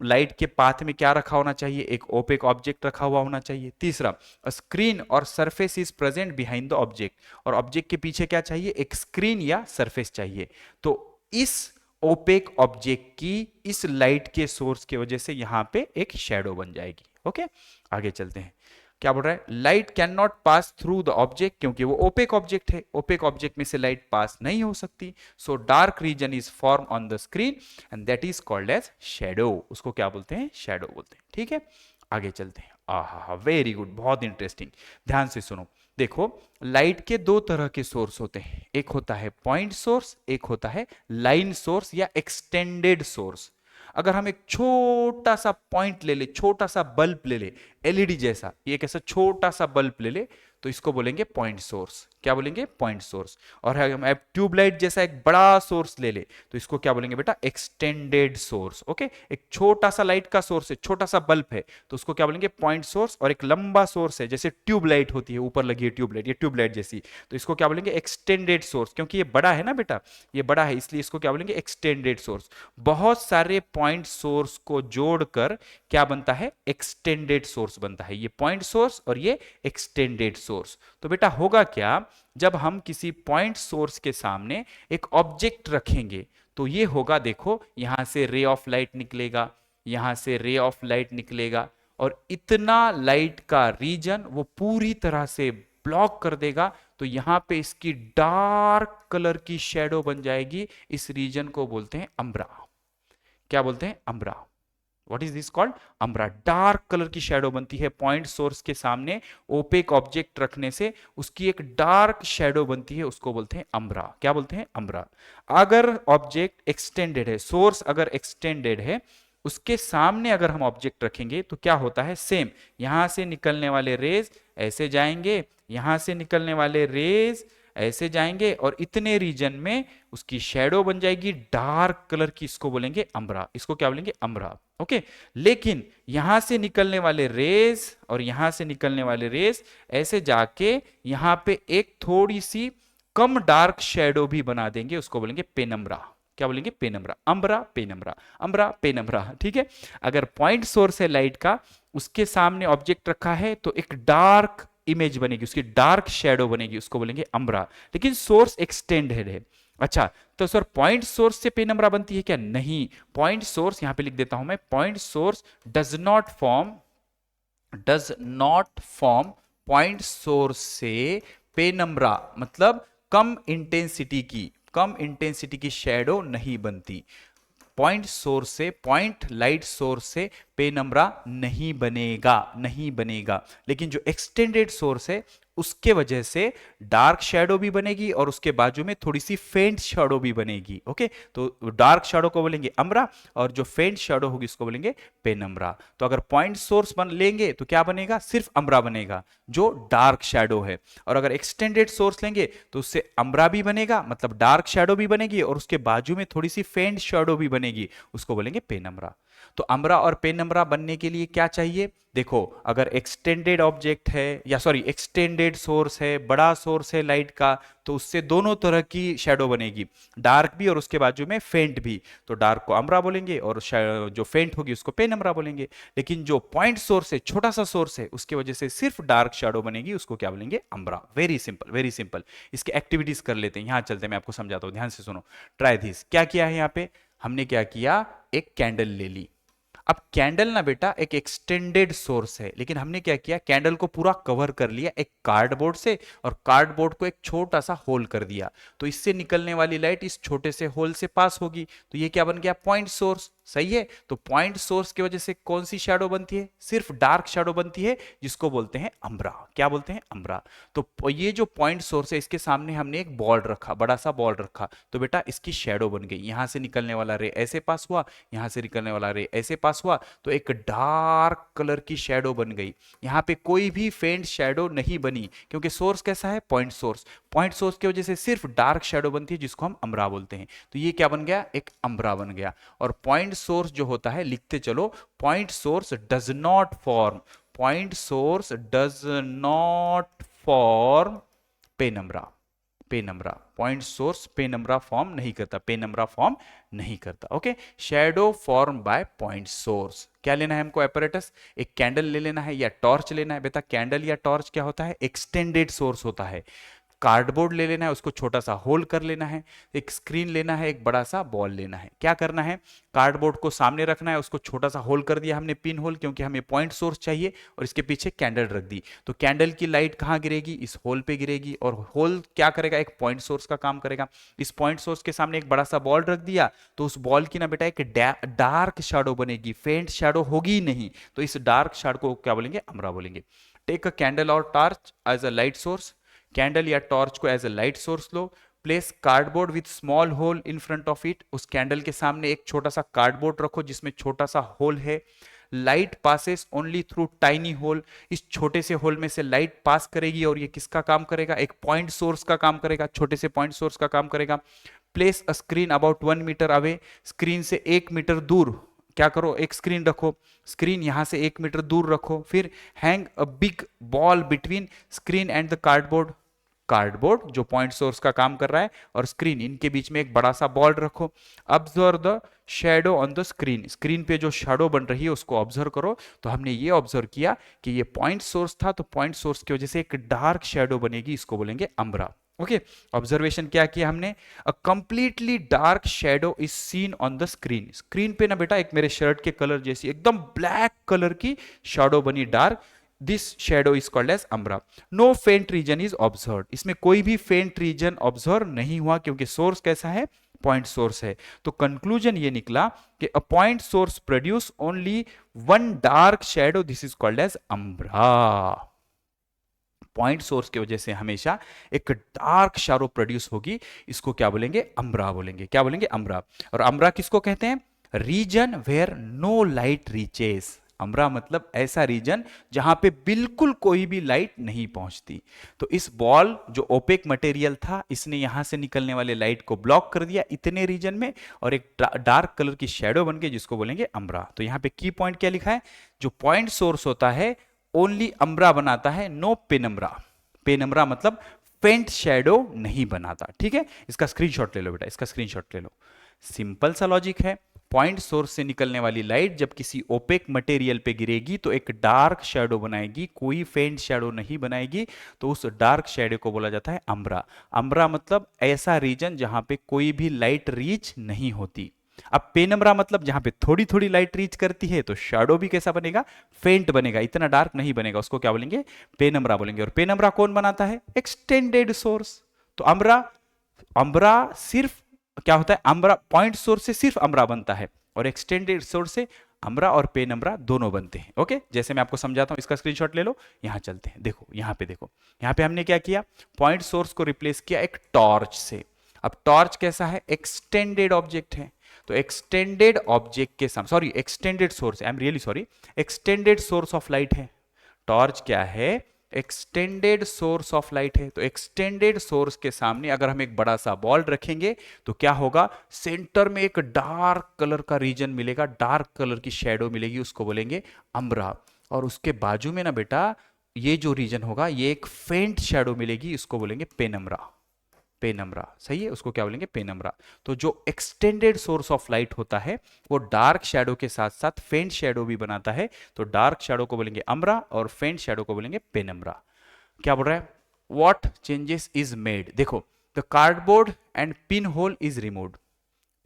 Light के पाथ में क्या रखा होना चाहिए? एक ओपेक ऑब्जेक्ट रखा हुआ होना चाहिए। तीसरा, स्क्रीन और surface is present behind the object. और ऑब्जेक्ट के पीछे क्या चाहिए? एक स्क्रीन या सरफेस चाहिए। तो इस ओपेक ऑब्जेक्ट की इस लाइट के सोर्स की वजह से यहां पे एक शैडो बन जाएगी। ओके, आगे चलते हैं। क्या बोल रहा है? Light can not pass through the object, क्योंकि वो ओपेक ऑब्जेक्ट है, ओपेक ऑब्जेक्ट में से लाइट पास नहीं हो सकती। So dark region is form on the screen and that is called as shadow. उसको क्या बोलते हैं? शैडो बोलते हैं। ठीक है, आगे चलते हैं। आहा, वेरी गुड, बहुत इंटरेस्टिंग। ध्यान से सुनो। देखो, लाइट के दो तरह के सोर्स होते हैं, एक होता है पॉइंट सोर्स, एक होता है लाइन सोर्स या एक्सटेंडेड सोर्स। अगर हम एक छोटा सा पॉइंट ले ले, छोटा सा बल्ब ले ले, एलईडी जैसा, ये कैसा छोटा सा बल्ब ले ले, तो इसको बोलेंगे पॉइंट सोर्स। क्या बोलेंगे? Point source. और हम ट्यूबलाइट जैसा एक बड़ा सोर्स ले ले, तो इसको क्या बोलेंगे बेटा? Extended source. ओके, एक छोटा सा लाइट का सोर्स है, छोटा सा बल्ब है, तो उसको क्या बोलेंगे? Point source. और एक लंबा सोर्स है, जैसे ट्यूबलाइट होती है, ऊपर लगी है ट्यूबलाइट, ये ट्यूबलाइट जैसी, तो इसको क्या बोलेंगे? Extended source. क्योंकि ये बड़ा है ना बेटा, ये बड़ा है, इसलिए इसको क्या बोलेंगे? Extended source. बहुत सारे पॉइंट सोर्स को जोड़कर क्या बनता है? एक्सटेंडेड सोर्स बनता है। ये पॉइंट सोर्स और ये एक्सटेंडेड सोर्स। तो बेटा होगा क्या, जब हम किसी पॉइंट सोर्स के सामने एक ऑब्जेक्ट रखेंगे, तो ये होगा, देखो यहां से रे ऑफ लाइट निकलेगा, यहां से रे ऑफ लाइट निकलेगा, और इतना लाइट का रीजन वो पूरी तरह से ब्लॉक कर देगा। तो यहां पे इसकी डार्क कलर की शैडो बन जाएगी। इस रीजन को बोलते हैं अम्ब्रा। क्या बोलते हैं? Umbra. What is this called? Umbra. Dark colour की शैडो बनती है पॉइंट सोर्स के सामने ओपेक ऑब्जेक्ट रखने से, उसकी एक डार्क शैडो बनती है, उसको बोलते हैं अम्ब्रा। क्या बोलते हैं? अम्ब्रा। अगर ऑब्जेक्ट एक्सटेंडेड है, सोर्स अगर एक्सटेंडेड है, उसके सामने अगर हम ऑब्जेक्ट रखेंगे तो क्या होता है, सेम यहां से निकलने वाले रेज ऐसे जाएंगे, यहां से निकलने वाले रेज ऐसे जाएंगे और इतने रीजन में उसकी शेडो बन जाएगी डार्क कलर की, इसको बोलेंगे अम्ब्रा, इसको क्या बोलेंगे, अम्ब्रा। ओके, लेकिन यहां से निकलने वाले रेज और यहां से निकलने वाले रेज ऐसे जाके यहां पे एक थोड़ी सी कम डार्क शेडो भी बना देंगे, उसको बोलेंगे पेनम्ब्रा। क्या बोलेंगे, penumbra, umbra penumbra, umbra penumbra. ठीक है, अगर पॉइंट सोर्स है लाइट का, उसके सामने ऑब्जेक्ट रखा है तो एक डार्क इमेज बनेगी, उसकी डार्क शेडो बनेगी, उसको बोलेंगे अम्ब्रा, लेकिन सोर्स एक्सटेंडेड है। अच्छा, तो सर पॉइंट सोर्स से पेनम्ब्रा बनती है क्या, नहीं, पॉइंट सोर्स यहां पे लिख देता हूं मैं, point source does not form point source से पेनम्ब्रा, मतलब कम इंटेंसिटी की शेडो नहीं बनती। पॉइंट सोर्स से, पॉइंट लाइट सोर्स से पेनम्ब्रा नहीं बनेगा, लेकिन जो एक्सटेंडेड सोर्स है उसके वजह से डार्क शेडो भी बनेगी और उसके बाजू में थोड़ी सी फेंट शेडो भी बनेगी। ओके, तो डार्क शेडो को बोलेंगे अम्ब्रा और जो फेंट शेडो होगी उसको बोलेंगे पेनम्ब्रा। तो अगर पॉइंट सोर्स बन लेंगे तो क्या बनेगा, सिर्फ अम्ब्रा बनेगा जो डार्क शेडो है, और अगर एक्सटेंडेड सोर्स लेंगे तो उससे अम्ब्रा भी बनेगा, मतलब डार्क शेडो भी बनेगी और उसके बाजू में थोड़ी सी फेंट शेडो भी बनेगी, उसको बोलेंगे पेनम्ब्रा। तो अम्ब्रा और पेनम्ब्रा बनने के लिए क्या चाहिए, देखो अगर एक्सटेंडेड ऑब्जेक्ट है या सॉरी एक्सटेंडेड सोर्स है, बड़ा सोर्स है लाइट का, तो उससे दोनों तरह की शेडो बनेगी, डार्क भी और उसके बाजू में फेंट भी। तो डार्क को अम्ब्रा बोलेंगे और जो फेंट होगी उसको पेनम्ब्रा बोलेंगे। लेकिन जो पॉइंट सोर्स है, छोटा सा सोर्स है, उसकी वजह से सिर्फ डार्क शेडो बनेगी, उसको क्या बोलेंगे, umbra. Very simple, very simple. इसके एक्टिविटीज कर लेते हैं, यहां चलते हैं, मैं आपको समझाता हूं, ध्यान से सुनो। ट्राई दिस, क्या किया है यहाँ पे हमने, क्या किया, एक कैंडल ले ली। अब कैंडल ना बेटा एक एक्सटेंडेड सोर्स है, लेकिन हमने क्या किया, कैंडल को पूरा कवर कर लिया एक कार्डबोर्ड से और कार्डबोर्ड को एक छोटा सा होल कर दिया, तो इससे निकलने वाली लाइट इस छोटे से होल से पास होगी, तो ये क्या बन गया, पॉइंट सोर्स। सही है, तो पॉइंट सोर्स की वजह से कौन सी शैडो बनती है, सिर्फ डार्क शैडो बनती है, जिसको बोलते हैं अम्ब्रा। क्या बोलते हैं, अम्ब्रा। तो ये जो पॉइंट सोर्स है इसके सामने हमने एक बॉल रखा, बड़ा सा बॉल रखा, तो बेटा इसकी शैडो बन गई, यहां से निकलने वाला रे ऐसे पास हुआ, यहां से निकलने वाला रे ऐसे पास हुआ, तो एक डार्क कलर की शैडो बन गई। यहां पे कोई भी फेंट शैडो नहीं बनी, क्योंकि सोर्स कैसा है, पॉइंट सोर्स। पॉइंट सोर्स की वजह से सिर्फ डार्क शैडो बनती है, जिसको हम अम्ब्रा बोलते हैं। तो ये क्या बन गया, एक अम्ब्रा बन गया। और पॉइंट सोर्स जो होता है, लिखते चलो, point source does not form, point source does not form penumbra, penumbra. Point source penumbra form नहीं करता, पेनम्ब्रा फॉर्म नहीं करता। Okay, shadow form by point source. क्या लेना है हमको एपरेटस, एक कैंडल ले लेना है या टॉर्च लेना है। बेटा कैंडल या टॉर्च क्या होता है, एक्सटेंडेड सोर्स होता है। कार्डबोर्ड ले लेना है, उसको छोटा सा होल कर लेना है, एक स्क्रीन लेना है, एक बड़ा सा बॉल लेना है। क्या करना है, कार्डबोर्ड को सामने रखना है, उसको छोटा सा होल कर दिया हमने, पिन होल, क्योंकि हमें पॉइंट सोर्स चाहिए, और इसके पीछे कैंडल रख दी। तो कैंडल की लाइट कहां गिरेगी, इस होल पे गिरेगी, और होल क्या करेगा, एक पॉइंट सोर्स का काम करेगा। इस पॉइंट सोर्स के सामने एक बड़ा सा बॉल रख दिया, तो उस बॉल की ना बेटा एक डार्क शैडो बनेगी, फेंट शैडो होगी ही नहीं, तो इस डार्क शैडो को क्या बोलेंगे, अम्ब्रा बोलेंगे। टेक अ कैंडल और torch as a light source, candle या टॉर्च को एज अ लाइट सोर्स लो। Place cardboard with small hole in front of it, उस कैंडल के सामने एक छोटा सा कार्डबोर्ड रखो जिसमें छोटा सा होल है। Light passes only through tiny hole, इस छोटे से होल में से लाइट पास करेगी, और ये किसका काम करेगा, एक पॉइंट सोर्स का काम करेगा, छोटे से पॉइंट सोर्स का काम करेगा। Place a screen about 1 metre away, screen से 1 मीटर दूर क्या करो, एक स्क्रीन रखो, स्क्रीन यहां से 1 मीटर दूर रखो। फिर hang a big ball between screen and the cardboard, cardboard जो पॉइंट सोर्स का काम कर रहा है और स्क्रीन, इनके बीच में एक बड़ा सा बॉल रखो। Observe the shadow on the screen, screen पे जो शेडो बन रही है उसको ऑब्जर्व करो। तो हमने ये ऑब्जर्व किया कि ये पॉइंट सोर्स था, तो पॉइंट सोर्स की वजह से एक डार्क शेडो बनेगी, इसको बोलेंगे अम्ब्रा। ओके, ऑब्जर्वेशन क्या किया हमने, a completely dark shadow is seen on the screen, screen पे ना बेटा एक मेरे शर्ट के कलर जैसी एकदम ब्लैक कलर की शेडो बनी, dark, this shadow is called as umbra. No faint region is observe, इसमें कोई भी फेंट रीजन ऑब्जर्व नहीं हुआ, क्योंकि सोर्स कैसा है, पॉइंट सोर्स है। तो कंक्लूजन ये निकला कि a point source produce only one dark shadow, this is called as umbra. Point source की वजह से हमेशा एक डार्क शैडो प्रोड्यूस होगी, इसको क्या बोलेंगे, अम्ब्रा बोलेंगे। क्या बोलेंगे, अम्ब्रा। और अम्ब्रा किसको कहते हैं, region where no light reaches. Umbra मतलब ऐसा रीजन जहां पे बिल्कुल कोई भी लाइट नहीं पहुंचती। तो इस बॉल जो ओपेक मटेरियल था, इसने यहां से निकलने वाले लाइट को ब्लॉक कर दिया इतने रीजन में, और एक डार्क कलर की शेडो बन गई जिसको बोलेंगे अम्ब्रा। तो यहां पे की पॉइंट क्या लिखा है, जो पॉइंट सोर्स होता है ओनली अम्ब्रा बनाता है, नो पेनम्ब्रा। पेनम्ब्रा मतलब फेंट शेडो नहीं बनाता। ठीक है, इसका स्क्रीनशॉट ले लो बेटा, इसका स्क्रीनशॉट ले लो। सिंपल सा लॉजिक है, पॉइंट सोर्स से निकलने वाली लाइट जब किसी ओपेक मटेरियल पे गिरेगी तो एक डार्क शैडो बनाएगी, कोई फेंट शैडो नहीं बनाएगी। तो उस डार्क शैडो को बोला जाता है अम्ब्रा। अम्ब्रा मतलब ऐसा रीजन जहां पे कोई भी लाइट रीच नहीं होती। अब पेनम्ब्रा मतलब जहां पे थोड़ी थोड़ी लाइट रीच करती है, तो शैडो भी कैसा बनेगा, फेंट बनेगा, इतना डार्क नहीं बनेगा, उसको क्या बोलेंगे, पेनम्ब्रा बोलेंगे। और पेनम्ब्रा कौन बनाता है, एक्सटेंडेड सोर्स। तो अम्ब्रा, अम्ब्रा सिर्फ क्या होता है, अम्ब्रा पॉइंट सोर्स से सिर्फ अम्ब्रा बनता है, और एक्सटेंडेड सोर्स से अम्ब्रा और पेनम्ब्रा दोनों बनते हैं। ओके, जैसे मैं आपको समझाता हूं, इसका स्क्रीनशॉट ले लो। यहां चलते हैं, देखो यहां पे, देखो यहां पे हमने क्या किया, पॉइंट सोर्स को रिप्लेस किया एक टॉर्च से। अब टॉर्च कैसा है, एक्सटेंडेड ऑब्जेक्ट है। तो एक्सटेंडेड ऑब्जेक्ट के सामने, sorry extended source, I am really sorry, extended source of light है टॉर्च। क्या है, एक्सटेंडेड सोर्स ऑफ लाइट है। तो एक्सटेंडेड सोर्स के सामने अगर हम एक बड़ा सा बॉल रखेंगे तो क्या होगा, सेंटर में एक डार्क कलर का रीजन मिलेगा, डार्क कलर की शेडो मिलेगी, उसको बोलेंगे अम्ब्रा। और उसके बाजू में ना बेटा, ये जो रीजन होगा ये एक फेंट शेडो मिलेगी, इसको बोलेंगे पेनम्ब्रा। पेनम्ब्रा सही है, उसको क्या बोलेंगे, पेनम्ब्रा। तो जो एक्सटेंडेड सोर्स ऑफ लाइट होता है वो डार्क शैडो के साथ साथ फेंट शैडो भी बनाता है। तो डार्क शैडो को बोलेंगे अम्ब्रा और फेंट शैडो को बोलेंगे पेनम्ब्रा। क्या बोल रहा है, व्हाट चेंजेस इज मेड, देखो the cardboard and pin hole is removed.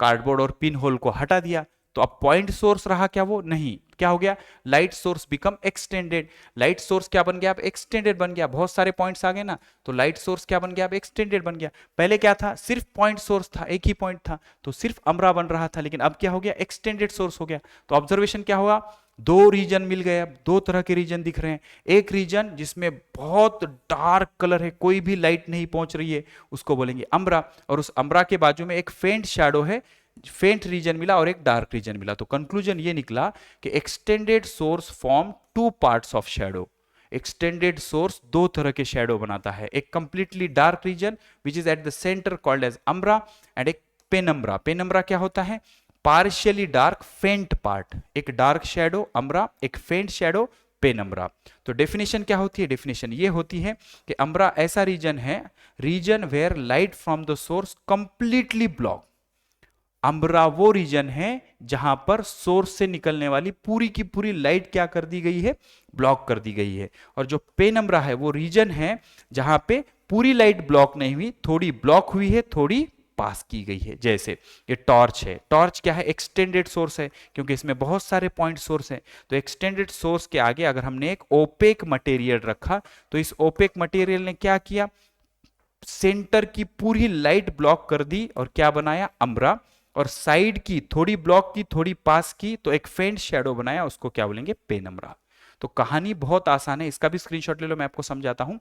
Cardboard और पिन होल को हटा दिया, तो अब पॉइंट सोर्स रहा क्या, वो नहीं, क्या हो गया, light source become extended. Light source क्या बन गया, अब एक्सटेंडेड बन गया, बहुत सारे पॉइंट्स आ गए ना, तो लाइट सोर्स क्या बन गया, अब एक्सटेंडेड बन गया। पहले क्या था, सिर्फ पॉइंट सोर्स था, एक ही पॉइंट था, तो सिर्फ अम्ब्रा बन रहा था, लेकिन अब क्या हो गया, एक्सटेंडेड सोर्स हो गया। तो ऑब्जर्वेशन क्या हुआ, दो रीजन मिल गए, अब दो तरह के रीजन दिख रहे हैं। एक रीजन जिसमें बहुत डार्क कलर है, कोई भी लाइट नहीं पहुंच रही है, उसको बोलेंगे अम्ब्रा। और उस अम्ब्रा के बाजू में एक फेंट शैडो है, फेंट रीजन मिला और एक डार्क रीजन मिला। तो कंक्लूजन ये निकला कि extended source form two parts of shadow. Extended source दो तरह के शैडो बनाता है, एक completely dark region which is at the centre called as umbra, and एक पेनम्ब्रा। पेनम्ब्रा क्या होता है, पार्शियली डार्क फेंट पार्ट, एक डार्क शैडो अम्ब्रा, एक फेंट शैडो पेनम्ब्रा। तो डेफिनेशन क्या होती है, डेफिनेशन ये होती है कि अम्ब्रा ऐसा रीजन है, region where light from the source completely block. Umbra वो रीजन है जहां पर सोर्स से निकलने वाली पूरी की पूरी लाइट क्या कर दी गई है, ब्लॉक कर दी गई है। और जो पेनम्ब्रा है वो रीजन है जहां पे पूरी लाइट ब्लॉक नहीं हुई, थोड़ी ब्लॉक हुई है, थोड़ी पास की गई है। जैसे ये टॉर्च है, टॉर्च क्या है, एक्सटेंडेड सोर्स है, क्योंकि इसमें बहुत सारे पॉइंट सोर्स हैं। तो एक्सटेंडेड सोर्स के आगे अगर हमने एक ओपेक मटेरियल रखा, तो इस ओपेक मटेरियल ने क्या किया, सेंटर की पूरी लाइट ब्लॉक कर दी और क्या बनाया, अम्ब्रा। और साइड की थोड़ी ब्लॉक की, थोड़ी पास की, तो एक फेंट शैडो बनाया, उसको क्या बोलेंगे, पेनम्ब्रा। तो कहानी बहुत आसान है, इसका भी स्क्रीनशॉट ले लो, मैं आपको समझाता हूं।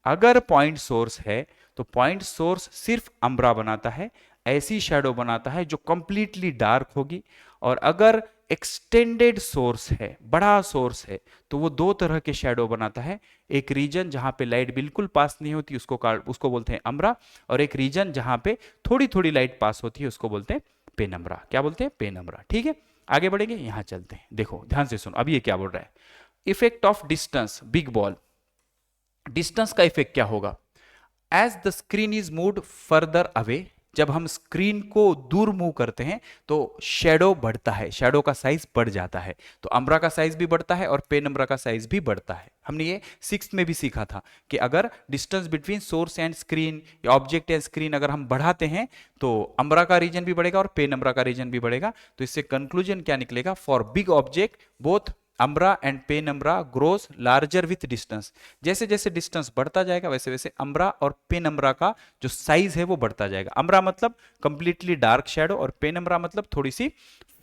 अगर पॉइंट सोर्स है तो पॉइंट सोर्स सिर्फ अम्ब्रा बनाता है, ऐसी शैडो बनाता है जो कंप्लीटली डार्क होगी। और अगर एक्सटेंडेड सोर्स है, बड़ा सोर्स है, तो वो दो तरह के शैडो बनाता है, एक रीजन जहां पे लाइट बिल्कुल पास नहीं होती, उसको बोलते हैं अम्ब्रा, और एक रीजन जहां पे थोड़ी थोड़ी लाइट पास होती है, उसको बोलते हैं पेनम्ब्रा। क्या बोलते हैं, पेनम्ब्रा। ठीक है, आगे बढ़ेंगे, यहां चलते हैं, देखो ध्यान से सुनो, अब ये क्या बोल रहा है, effect of distance, big ball. Distance का इफेक्ट क्या होगा, as the screen is moved further away, जब हम स्क्रीन को दूर मूव करते हैं तो शेडो बढ़ता है, शेडो का साइज बढ़ जाता है। तो अम्ब्रा का साइज भी बढ़ता है और पेनम्ब्रा का साइज भी बढ़ता है। हमने ये 6th में भी सीखा था कि अगर distance between source and screen या ऑब्जेक्ट एंड स्क्रीन अगर हम बढ़ाते हैं तो अम्ब्रा का रीजन भी बढ़ेगा और पेनम्ब्रा का रीजन भी बढ़ेगा। तो इससे कंक्लूजन क्या निकलेगा, for big object both umbra and penumbra grows larger with distance. जैसे जैसे डिस्टेंस बढ़ता जाएगा वैसे वैसे अम्ब्रा और पेनम्ब्रा का जो साइज है वो बढ़ता जाएगा। अम्ब्रा मतलब कंप्लीटली डार्क शैडो और पेनम्ब्रा मतलब थोड़ी सी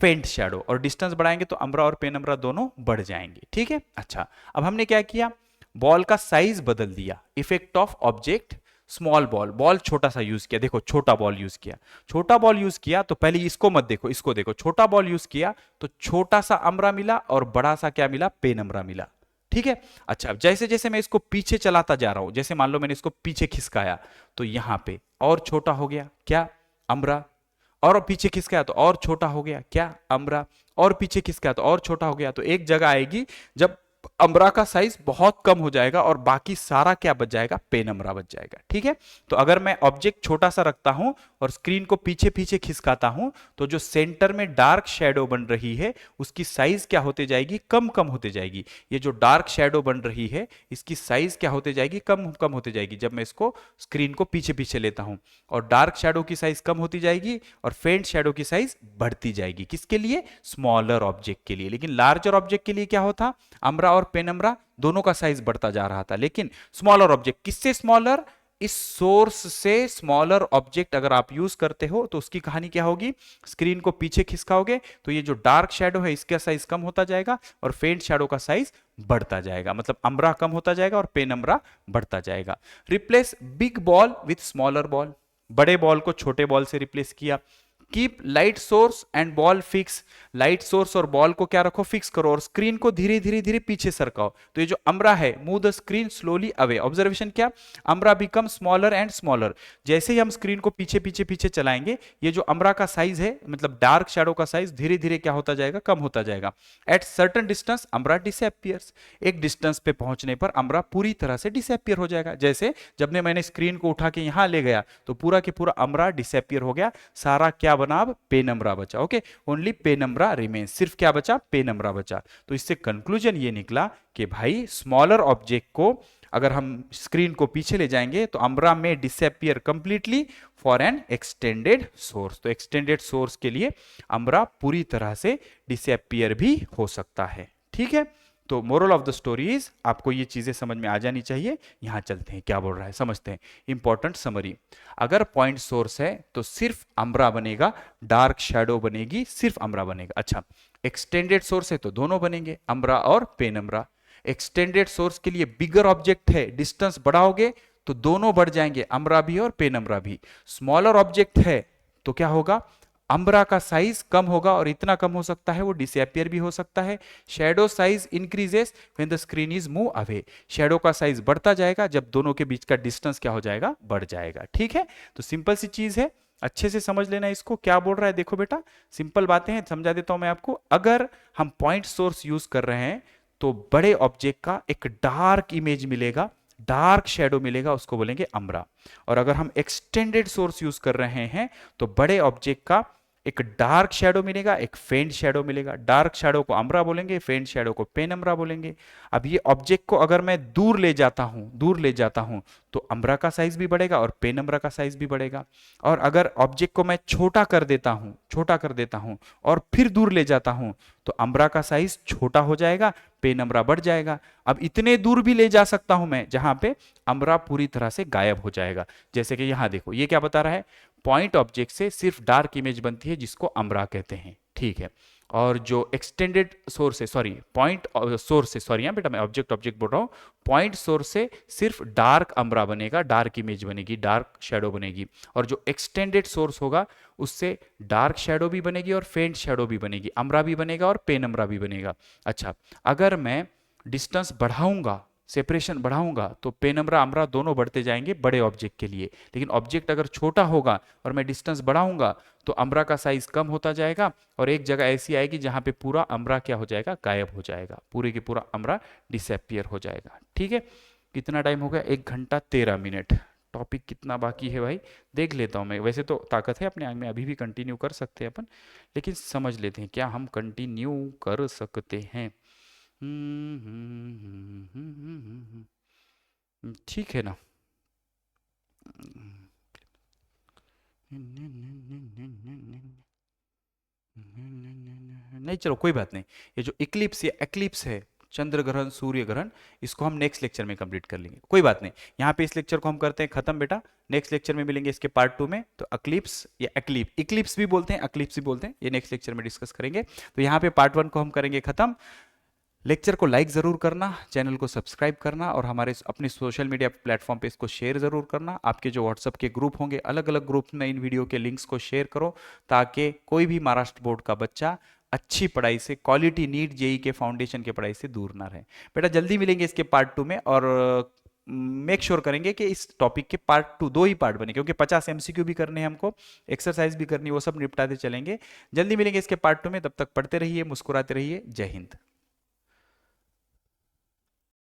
फेंट शैडो, और डिस्टेंस बढ़ाएंगे तो अम्ब्रा और पेनम्ब्रा दोनों बढ़ जाएंगे। ठीक है, अच्छा अब हमने क्या किया, बॉल का साइज बदल दिया, effect of object, small ball, ball छोटा सा यूज किया, देखो छोटा बॉल यूज किया, छोटा बॉल यूज किया तो पहले इसको मत देखो, इसको देखो, छोटा बॉल यूज किया तो छोटा सा अमरा मिला और बड़ा सा क्या मिला, पेनम्रा मिला। ठीक है। अच्छा, अब जैसे जैसे मैं इसको पीछे चलाता जा रहा हूं, जैसे मान लो मैंने इसको पीछे खिसकाया तो यहां पे और छोटा हो गया क्या, अमरा, और पीछे खिसकाया तो और छोटा हो गया क्या, अमरा, और पीछे खिसकाया तो और छोटा हो गया। तो एक जगह आएगी जब अमरा का साइज बहुत कम हो जाएगा और बाकी सारा क्या बच जाएगा, पेनम्रा बच जाएगा। ठीक है। तो अगर मैं ऑब्जेक्ट छोटा सा रखता हूं और स्क्रीन को पीछे पीछे खिसकाता हूं तो जो सेंटर में डार्क शेडो बन रही है उसकी साइज क्या होते जाएगी, कम कम होते जाएगी। ये जो डार्क शेडो बन रही है इसकी साइज क्या होते जाएगी, कम कम होते जाएगी जब मैं इसको स्क्रीन को पीछे पीछे लेता हूं। और डार्क शेडो की साइज कम होती जाएगी और फेंट शेडो की साइज बढ़ती जाएगी। किसके लिए, स्मॉलर ऑब्जेक्ट के लिए। लेकिन लार्जर ऑब्जेक्ट के लिए क्या होता, अमरा और पेनम्रा दोनों का साइज बढ़ता जा रहा था। लेकिन स्मॉलर ऑब्जेक्ट, किससे स्मॉलर, इस सोर्स से स्मॉलर ऑब्जेक्ट अगर आप यूज करते हो तो उसकी कहानी क्या होगी, स्क्रीन को पीछे खिसकाओगे तो ये जो डार्क शैडो है इसका साइज कम होता जाएगा और फेंट शैडो का साइज बढ़ता जाएगा। मतलब अमरा कम होता जाएगा और पेनम्रा बढ़ता जाएगा। Replace big ball with smaller ball, बड़े बॉल को छोटे बॉल से रिप्लेस किया। Keep light source and ball fix, light source और बॉल को क्या रखो, फिक्स करो और स्क्रीन को धीरे धीरे धीरे पीछे सरकाओ। तो ये जो अमरा है, move the screen slowly away. Observation क्या, अमरा बिकम स्मॉलर एंड स्मॉलर। जैसे ही हम स्क्रीन को पीछे पीछे पीछे चलाएंगे ये जो अमरा का साइज है, मतलब डार्क शैडो का साइज धीरे धीरे क्या होता जाएगा, कम होता जाएगा। At certain distance umbra disappears, एक डिस्टेंस पे पहुंचने पर अमरा पूरी तरह से डिसअपियर हो जाएगा। जैसे जब मैंने स्क्रीन को उठा के यहां ले गया तो पूरा के पूरा अमरा डिसअपियर हो गया, सारा क्या बना, अब पेनम्रा बचा। ओके, ओनली पेनम्रा रिमेन्स, सिर्फ क्या बचा, पेनम्रा बचा। तो इससे कंक्लूजन ये निकला कि भाई स्मॉलर ऑब्जेक्ट को अगर हम स्क्रीन को पीछे ले जाएंगे तो अमरा में disappear completely for an extended source. तो एक्सटेंडेड सोर्स के लिए अमरा पूरी तरह से डिसअपियर भी हो सकता है। ठीक है। तो moral of the story is, आपको ये चीजें समझ में आ जानी चाहिए। यहां चलते हैं क्या बोल रहा है, समझते हैं। इंपॉर्टेंट समरी, अगर पॉइंट सोर्स है तो सिर्फ अमरा बनेगा, डार्क शैडो बनेगी, सिर्फ अमरा बनेगा। अच्छा, एक्सटेंडेड सोर्स है तो दोनों बनेंगे, अमरा और पेनम्रा। एक्सटेंडेड सोर्स के लिए बिगर ऑब्जेक्ट है, डिस्टेंस बढ़ाओगे तो दोनों बढ़ जाएंगे, अमरा भी और पेनम्रा भी। स्मॉलर ऑब्जेक्ट है तो क्या होगा, अम्ब्रा का साइज कम होगा और इतना कम हो सकता है वो डिसअपियर भी हो सकता है। Shadow size increases when the screen is move away, shadow का साइज बढ़ता जाएगा जब दोनों के बीच का डिस्टेंस क्या हो जाएगा, बढ़ जाएगा। ठीक है। तो सिंपल सी चीज है, अच्छे से समझ लेना इसको। क्या बोल रहा है देखो बेटा, सिंपल बातें हैं, समझा देता हूं मैं आपको। अगर हम पॉइंट सोर्स यूज कर रहे हैं तो बड़े ऑब्जेक्ट का एक डार्क इमेज मिलेगा, डार्क शैडो मिलेगा, उसको बोलेंगे अम्ब्रा। और अगर हम एक्सटेंडेड सोर्स यूज कर रहे हैं तो बड़े ऑब्जेक्ट का एक डार्क शैडो मिलेगा, एक फेंट शैडो मिलेगा। डार्क शैडो को अम्ब्रा बोलेंगे, फेंट शैडो को पेनम्ब्रा बोलेंगे। अब ये ऑब्जेक्ट को अगर मैं दूर ले जाता हूं तो अम्ब्रा का साइज भी बढ़ेगा और पेनम्ब्रा का साइज भी बढ़ेगा। और अगर ऑब्जेक्ट को मैं छोटा कर देता हूं और फिर दूर ले जाता हूं तो अम्ब्रा का साइज छोटा हो जाएगा, पेनम्ब्रा बढ़ जाएगा। अब इतने दूर भी ले जा सकता हूं मैं जहां पे अम्ब्रा पूरी तरह से गायब हो जाएगा। जैसे कि यहां देखो, ये क्या बता रहा है, पॉइंट ऑब्जेक्ट से सिर्फ डार्क इमेज बनती है जिसको अम्ब्रा कहते हैं। ठीक है। और जो एक्सटेंडेड सोर्स है, सॉरी पॉइंट सोर्स से, सॉरी बेटा मैं ऑब्जेक्ट बोल रहा हूं, पॉइंट सोर्स से सिर्फ डार्क अम्ब्रा बनेगा, डार्क इमेज बनेगी, डार्क शैडो बनेगी। और जो एक्सटेंडेड सोर्स होगा उससे डार्क शैडो भी बनेगी और फेंट शैडो भी बनेगी, अम्ब्रा भी बनेगा और पेनम्ब्रा भी बनेगा। अच्छा, अगर मैं डिस्टेंस बढ़ाऊंगा, सेपरेशन बढ़ाऊंगा तो पेनम्ब्रा अम्ब्रा दोनों बढ़ते जाएंगे बड़े ऑब्जेक्ट के लिए। लेकिन ऑब्जेक्ट अगर छोटा होगा और मैं डिस्टेंस बढ़ाऊंगा तो अम्ब्रा का साइज कम होता जाएगा और एक जगह ऐसी आएगी जहां पे पूरा अम्ब्रा क्या हो जाएगा, गायब हो जाएगा, पूरे के पूरा अम्ब्रा डिसअपियर हो जाएगा। ठीक है। कितना टाइम हो गया, 1 घंटा 13 मिनट। टॉपिक कितना बाकी है भाई देख लेता हूं मैं। वैसे तो ताकत है अपने आग में, अभी भी कंटिन्यू कर सकते हैं अपन, लेकिन समझ लेते हैं क्या हम कंटिन्यू कर सकते हैं। ठीक है ना। नहीं चलो कोई बात नहीं, ये जो इक्लिप्स या एक्लिप्स है, चंद्र ग्रहण सूर्य ग्रहण, इसको हम नेक्स्ट लेक्चर में कंप्लीट कर लेंगे, कोई बात नहीं। यहाँ पे इस लेक्चर को हम करते हैं खत्म बेटा, नेक्स्ट लेक्चर में मिलेंगे इसके पार्ट 2 में। तो अक्लिप्स या इक्लिप्स भी बोलते हैं, अक्लिप्स भी बोलते हैं, ये नेक्स्ट लेक्चर में डिस्कस करेंगे। तो यहाँ पे पार्ट 1 को हम करेंगे खत्म। लेक्चर को लाइक ज़रूर करना, चैनल को सब्सक्राइब करना और हमारे अपने सोशल मीडिया प्लेटफॉर्म पे इसको शेयर ज़रूर करना। आपके जो व्हाट्सअप के ग्रुप होंगे, अलग अलग ग्रुप में इन वीडियो के लिंक्स को शेयर करो, ताकि कोई भी महाराष्ट्र बोर्ड का बच्चा अच्छी पढ़ाई से, क्वालिटी नीट जेई के फाउंडेशन के पढ़ाई से दूर ना रहे। बेटा जल्दी मिलेंगे इसके पार्ट 2 में, और मेक श्योर करेंगे कि इस टॉपिक के पार्ट 2, 2 ही पार्ट बने, क्योंकि 50 एमसीक्यू भी करने हैं हमको, एक्सरसाइज भी करनी है, वो सब निपटाते चलेंगे। जल्दी मिलेंगे इसके पार्ट 2 में, तब तक पढ़ते रहिए, मुस्कुराते रहिए। जय हिंद।